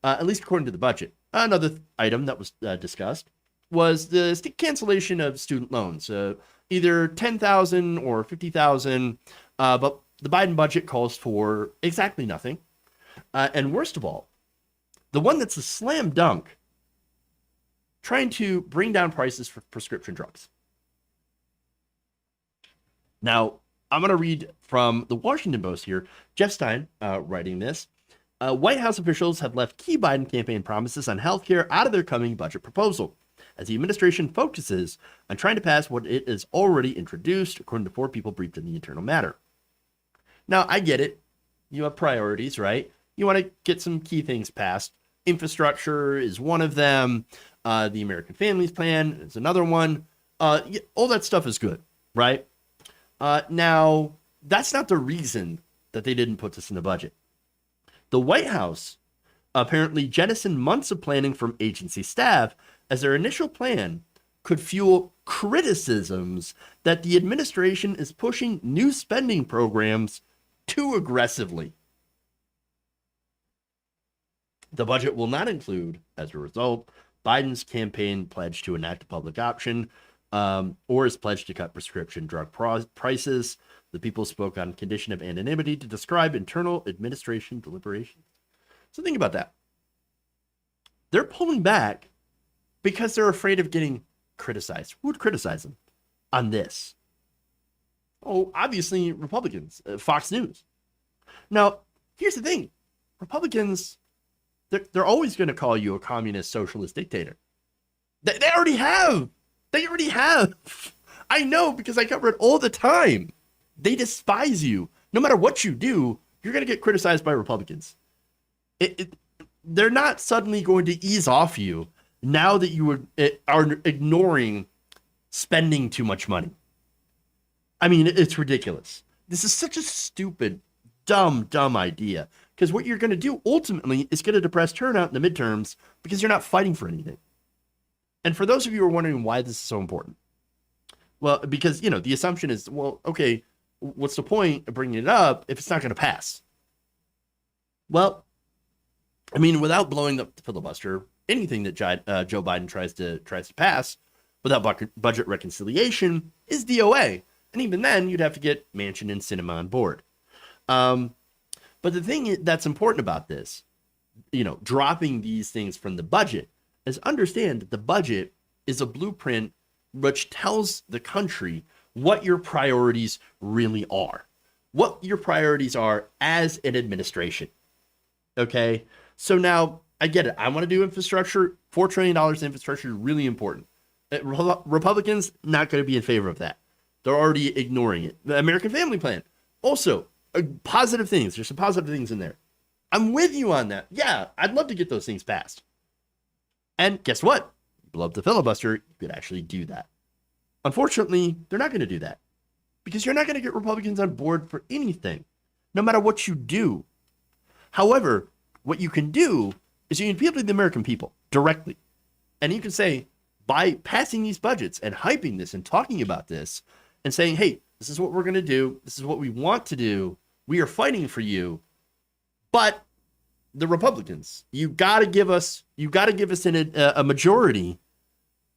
At least according to the budget. Another item that was discussed was the cancellation of student loans, either $10,000 or $50,000. But the Biden budget calls for exactly nothing. And worst of all, the one that's a slam dunk, trying to bring down prices for prescription drugs. Now, I'm going to read from the Washington Post here. Jeff Stein writing this. White House officials have left key Biden campaign promises on healthcare out of their coming budget proposal, as the administration focuses on trying to pass what it has already introduced, according to 4 people briefed in the Internal Matter. Now, I get it. You have priorities, right? You want to get some key things passed. Infrastructure is one of them. The American Families Plan is another one. All that stuff is good, right? Now, that's not the reason that they didn't put this in the budget. The White House apparently jettisoned months of planning from agency staff as their initial plan could fuel criticisms that the administration is pushing new spending programs too aggressively. The budget will not include, as a result, Biden's campaign pledge to enact a public option or his pledge to cut prescription drug prices. The people spoke on condition of anonymity to describe internal administration deliberations. So think about that. They're pulling back because they're afraid of getting criticized. Who would criticize them on this? Oh, obviously Republicans, Fox News. Now, here's the thing. Republicans, they're always going to call you a communist socialist dictator. They already have. They already have. I know, because I cover it all the time. They despise you. No matter what you do, you're going to get criticized by Republicans. They're not suddenly going to ease off you now that you are ignoring spending too much money. I mean, it's ridiculous. This is such a stupid, dumb idea. Because what you're going to do ultimately is get a depressed turnout in the midterms because you're not fighting for anything. And for those of you who are wondering why this is so important, well, because, the assumption is, well, okay, what's the point of bringing it up if it's not going to pass? Well, I mean, without blowing up the filibuster, anything that Joe Biden tries to pass without budget reconciliation is DOA. And even then, you'd have to get Manchin and Sinema on board. But the thing that's important about this, dropping these things from the budget, is understand that the budget is a blueprint which tells the country what your priorities really are, what your priorities are as an administration. Okay? So now, I get it. I want to do infrastructure. $4 trillion in infrastructure is really important. Republicans, not going to be in favor of that. They're already ignoring it. The American Family Plan, also, positive things. There's some positive things in there. I'm with you on that. Yeah, I'd love to get those things passed. And guess what? Blow up the filibuster, you could actually do that. Unfortunately, they're not going to do that because you're not going to get Republicans on board for anything, no matter what you do. However, what you can do is you can appeal to the American people directly. And you can say, by passing these budgets and hyping this and talking about this and saying, hey, this is what we're going to do. This is what we want to do. We are fighting for you. But the Republicans, you got to give us a majority,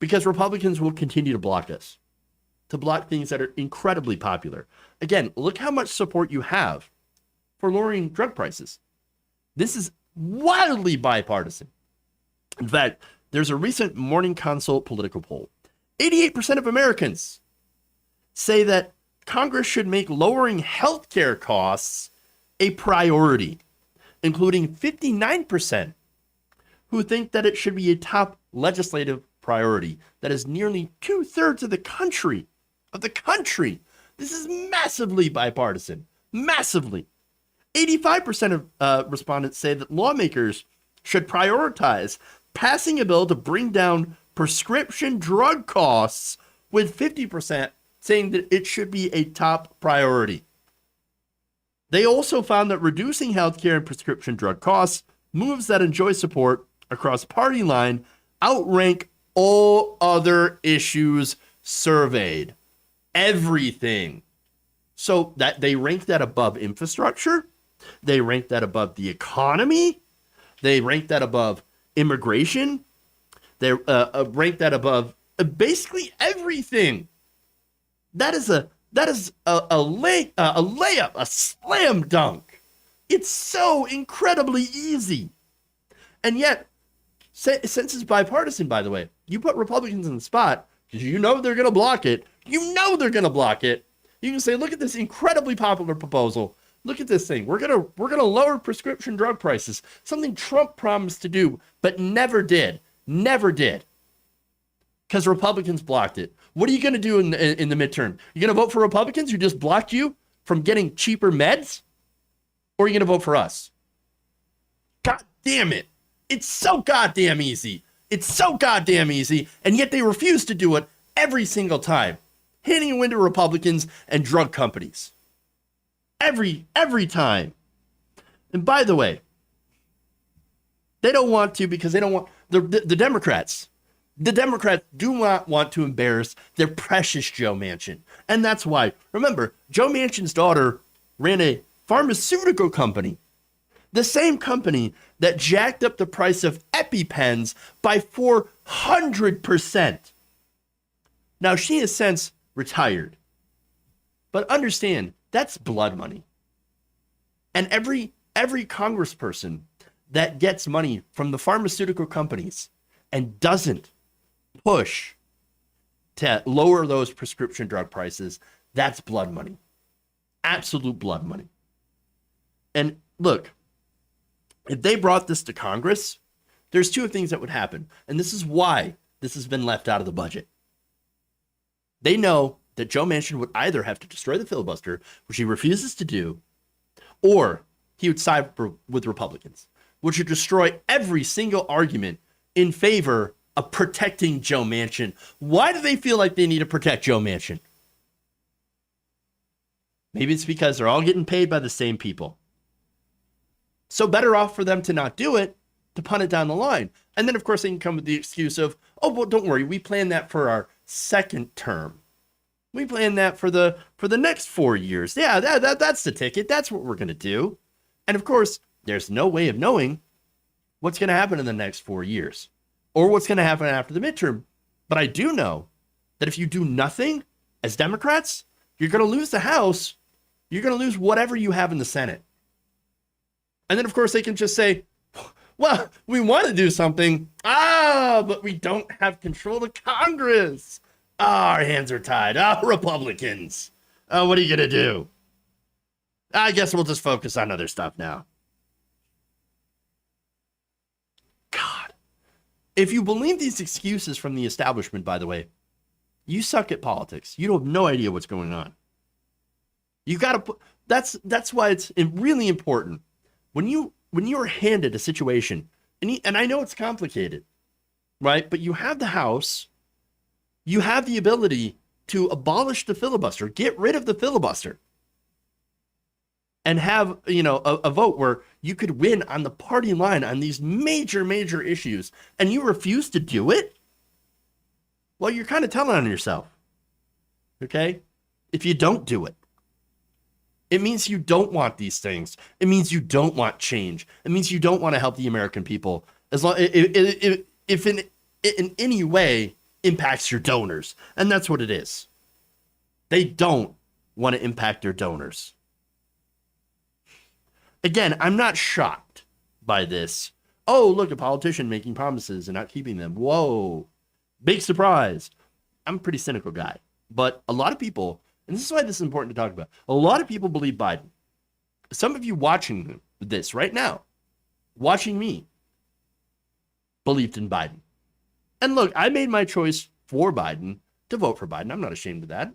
because Republicans will continue to block us, to block things that are incredibly popular. Again, look how much support you have for lowering drug prices. This is wildly bipartisan. In fact, there's a recent Morning Consult political poll. 88% of Americans say that Congress should make lowering healthcare costs a priority, including 59% who think that it should be a top legislative priority. That is nearly 2/3 of the country. This is massively bipartisan. Massively. 85% of respondents say that lawmakers should prioritize passing a bill to bring down prescription drug costs, with 50% saying that it should be a top priority. They also found that reducing healthcare and prescription drug costs, moves that enjoy support across party line, outrank all other issues surveyed. Everything. So that they rank that above infrastructure. They rank that above the economy. They rank that above immigration. They rank that above basically everything. That is a layup, a slam dunk. It's so incredibly easy. And yet, since it's bipartisan, by the way, you put Republicans in the spot because you know they're going to block it. You know they're going to block it. You can say, look at this incredibly popular proposal. Look at this thing. We're gonna lower prescription drug prices. Something Trump promised to do, but never did. Never did. Because Republicans blocked it. What are you gonna do in the midterm? You gonna vote for Republicans who just blocked you from getting cheaper meds? Or are you gonna vote for us? God damn it. It's so goddamn easy. It's so goddamn easy. And yet they refuse to do it every single time. Handing a win to Republicans and drug companies. Every time. And by the way, they don't want to because they don't want the Democrats. The Democrats do not want to embarrass their precious Joe Manchin. And that's why, remember, Joe Manchin's daughter ran a pharmaceutical company. The same company that jacked up the price of EpiPens by 400%. Now, she has since retired. But understand, that's blood money. And every congressperson that gets money from the pharmaceutical companies and doesn't push to lower those prescription drug prices, that's blood money. Absolute blood money. And look, if they brought this to Congress, there's two things that would happen. And this is why this has been left out of the budget. They know that Joe Manchin would either have to destroy the filibuster, which he refuses to do, or he would side with Republicans, which would destroy every single argument in favor of protecting Joe Manchin. Why do they feel like they need to protect Joe Manchin? Maybe it's because they're all getting paid by the same people. So better off for them to not do it, to punt it down the line. And then, of course, they can come with the excuse of, oh, well, don't worry, we planned that for our second term. We planned that for the next 4 years. Yeah, that's the ticket. That's what we're going to do. And of course, there's no way of knowing what's going to happen in the next 4 years or what's going to happen after the midterm. But I do know that if you do nothing as Democrats, you're going to lose the House. You're going to lose whatever you have in the Senate. And then, of course, they can just say, well, we want to do something. But we don't have control of Congress. Our hands are tied. Republicans. What are you going to do? I guess we'll just focus on other stuff now. God. If you believe these excuses from the establishment, by the way, you suck at politics. You have no idea what's going on. You got to put, that's why it's really important when you're handed a situation, and I know it's complicated, right? But you have the House, you have the ability to abolish the filibuster, get rid of the filibuster, and have, a vote where you could win on the party line on these major, major issues, and you refuse to do it? Well, you're kind of telling on yourself, okay? If you don't do it. It means you don't want these things. It means you don't want change. It means you don't want to help the American people, as long if in any way impacts your donors. And that's what it is. They don't want to impact their donors. Again, I'm not shocked by this. Oh, look, a politician making promises and not keeping them. Whoa, big surprise. I'm a pretty cynical guy, but a lot of people, and this is why this is important to talk about, a lot of people believe Biden. Some of you watching this right now, watching me, believed in Biden. And look, I made my choice for Biden, to vote for Biden. I'm not ashamed of that.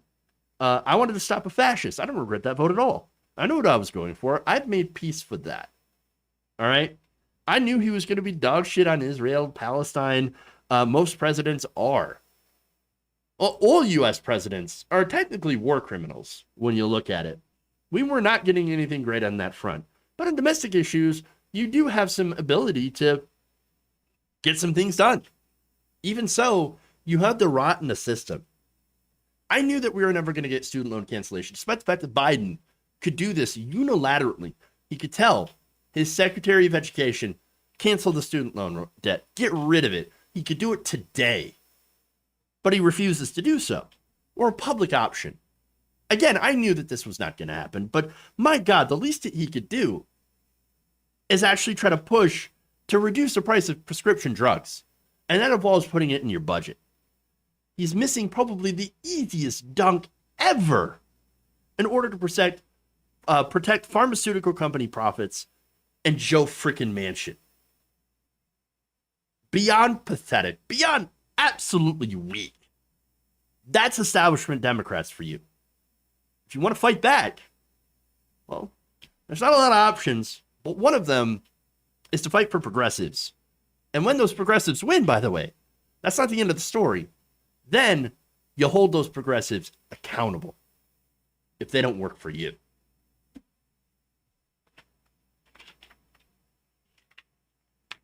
I wanted to stop a fascist. I don't regret that vote at all. I know what I was going for. I've made peace for that. All right? I knew he was going to be dog shit on Israel, Palestine. Most presidents are. All U.S. presidents are technically war criminals when you look at it. We were not getting anything great on that front. But on domestic issues, you do have some ability to get some things done. Even so, you have the rot in the system. I knew that we were never going to get student loan cancellation, despite the fact that Biden could do this unilaterally. He could tell his Secretary of Education, cancel the student loan debt, get rid of it. He could do it today. But he refuses to do so, or a public option. Again, I knew that this was not going to happen, but my God, the least that he could do is actually try to push to reduce the price of prescription drugs, and that involves putting it in your budget. He's missing probably the easiest dunk ever in order to protect pharmaceutical company profits and Joe frickin' Manchin. Beyond pathetic, beyond absolutely weak. That's establishment Democrats for you. If you want to fight back, well, there's not a lot of options, but one of them is to fight for progressives. And when those progressives win, by the way, that's not the end of the story. Then you hold those progressives accountable if they don't work for you.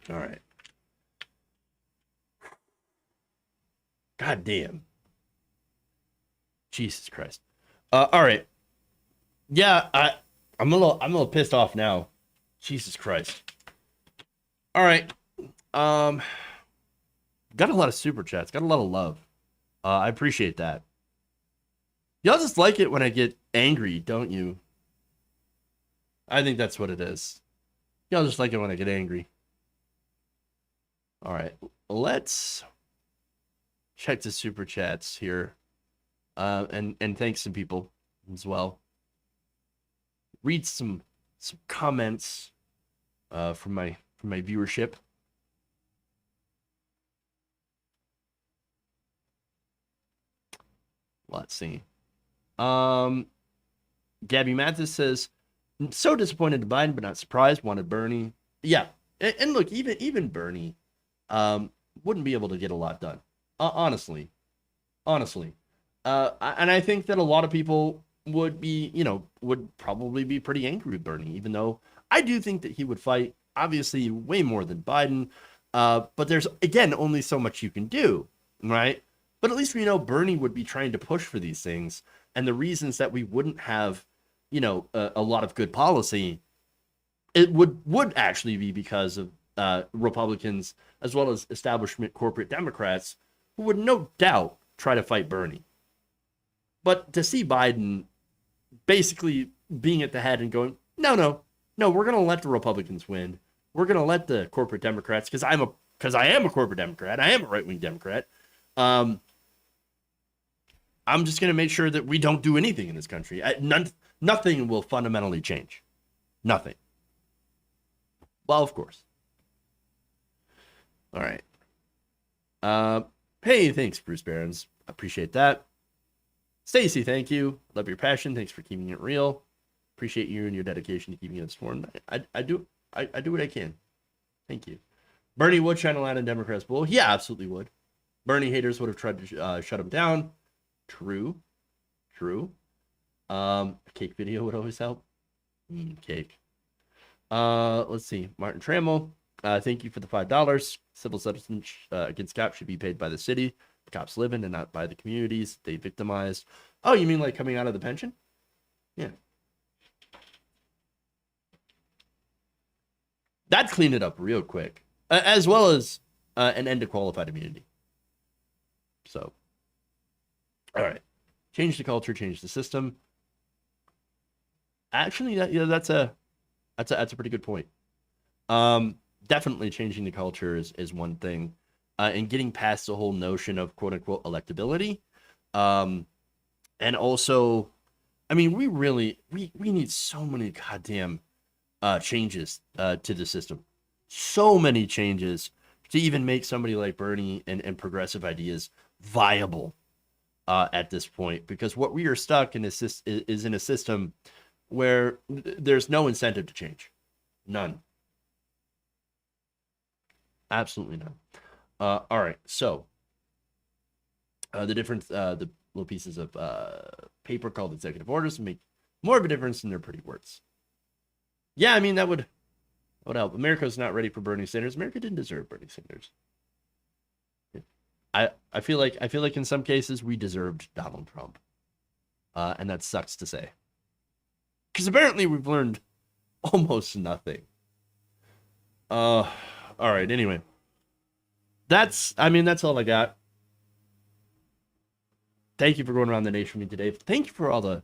All right. God damn. Jesus Christ. All right. Yeah, I'm a little pissed off now. Jesus Christ. All right. Got a lot of super chats. Got a lot of love. I appreciate that. Y'all just like it when I get angry, don't you? I think that's what it is. Y'all just like it when I get angry. All right. Let's check the super chats here. And thanks some people as well. Read some comments from my viewership. Let's see. Gabby Mathis says, so disappointed in Biden, but not surprised. Wanted Bernie. Yeah. And look, even Bernie wouldn't be able to get a lot done. Honestly. And I think that a lot of people would probably be pretty angry with Bernie, even though I do think that he would fight, obviously, way more than Biden. But there's, again, only so much you can do, right? But at least we know Bernie would be trying to push for these things. And the reasons that we wouldn't have, a lot of good policy, it would actually be because of Republicans as well as establishment corporate Democrats who would no doubt try to fight Bernie. But to see Biden basically being at the head and going, no, we're going to let the Republicans win. We're going to let the corporate Democrats, because I am a corporate Democrat. I am a right-wing Democrat. I'm just going to make sure that we don't do anything in this country. Nothing will fundamentally change. Nothing. Well, of course. All right. Hey, thanks, Bruce Barons. Appreciate that. Stacy, thank you. Love your passion. Thanks for keeping it real. Appreciate you and your dedication to keeping us informed. I do what I can. Thank you. Bernie would shine a light on Democrats' bull. Yeah, absolutely would. Bernie haters would have tried to shut him down. True. A cake video would always help. Cake. Let's see. Martin Trammell. Thank you for the $5. Civil substance against cops should be paid by the city. The cops live in and not by the communities they victimized. Oh, you mean like coming out of the pension? Yeah. That'd clean it up real quick. As well as an end to qualified immunity. So, all right. Change the culture, change the system. Actually, that's a pretty good point. Definitely changing the culture is one thing, and getting past the whole notion of quote unquote electability, and also, I mean, we need so many goddamn changes to the system, so many changes to even make somebody like Bernie and progressive ideas viable at this point, because what we are stuck in is in a system where there's no incentive to change, none. Absolutely none. All right, so the little pieces of paper called executive orders make more of a difference than their pretty words. Yeah, I mean that would help. America's not ready for Bernie Sanders. America didn't deserve Bernie Sanders. I feel like in some cases we deserved Donald Trump, and that sucks to say, because apparently we've learned almost nothing. All right. Anyway, that's all I got. Thank you for going around the nation with me today. Thank you for all the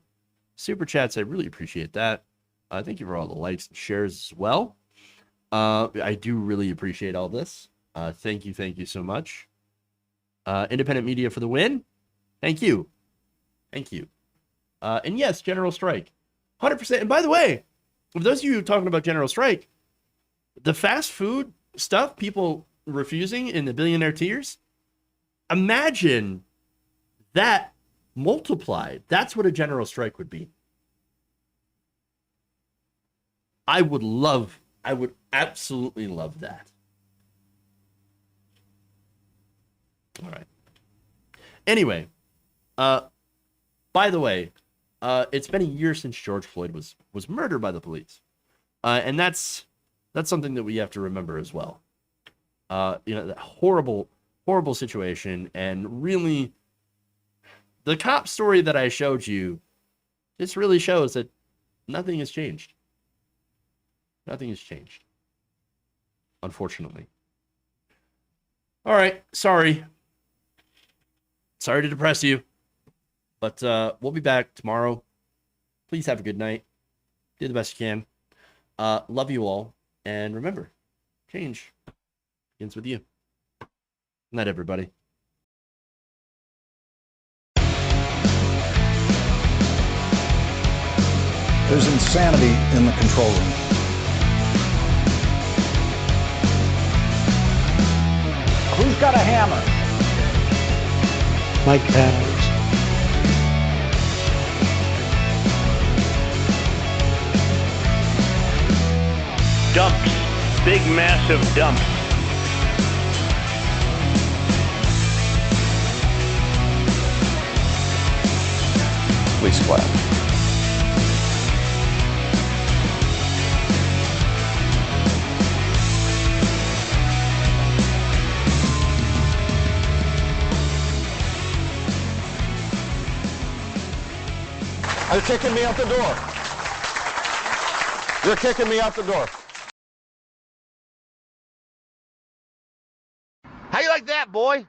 super chats. I really appreciate that. Thank you for all the likes and shares as well. I do really appreciate all this. Thank you so much. Independent media for the win. Thank you. And yes, General Strike, 100%. And by the way, for those of you talking about General Strike, the fast food stuff, people refusing in the billionaire tiers, imagine that multiplied. That's what a general strike would be. I would absolutely love that. All right. Anyway, by the way, it's been a year since George Floyd was murdered by the police. And that's something that we have to remember as well. That horrible situation, and really the cop story that I showed you just really shows that nothing has changed. Nothing has changed, unfortunately. All right, sorry to depress you, but we'll be back tomorrow. Please have a good night. Do the best you can. Love you all, and remember, change begins with you. Good night, everybody. There's insanity in the control room. Who's got a hammer? Mike has. Dumps. Big, massive dumps. Please clap. They're kicking me out the door. They're kicking me out the door. How you like that, boy?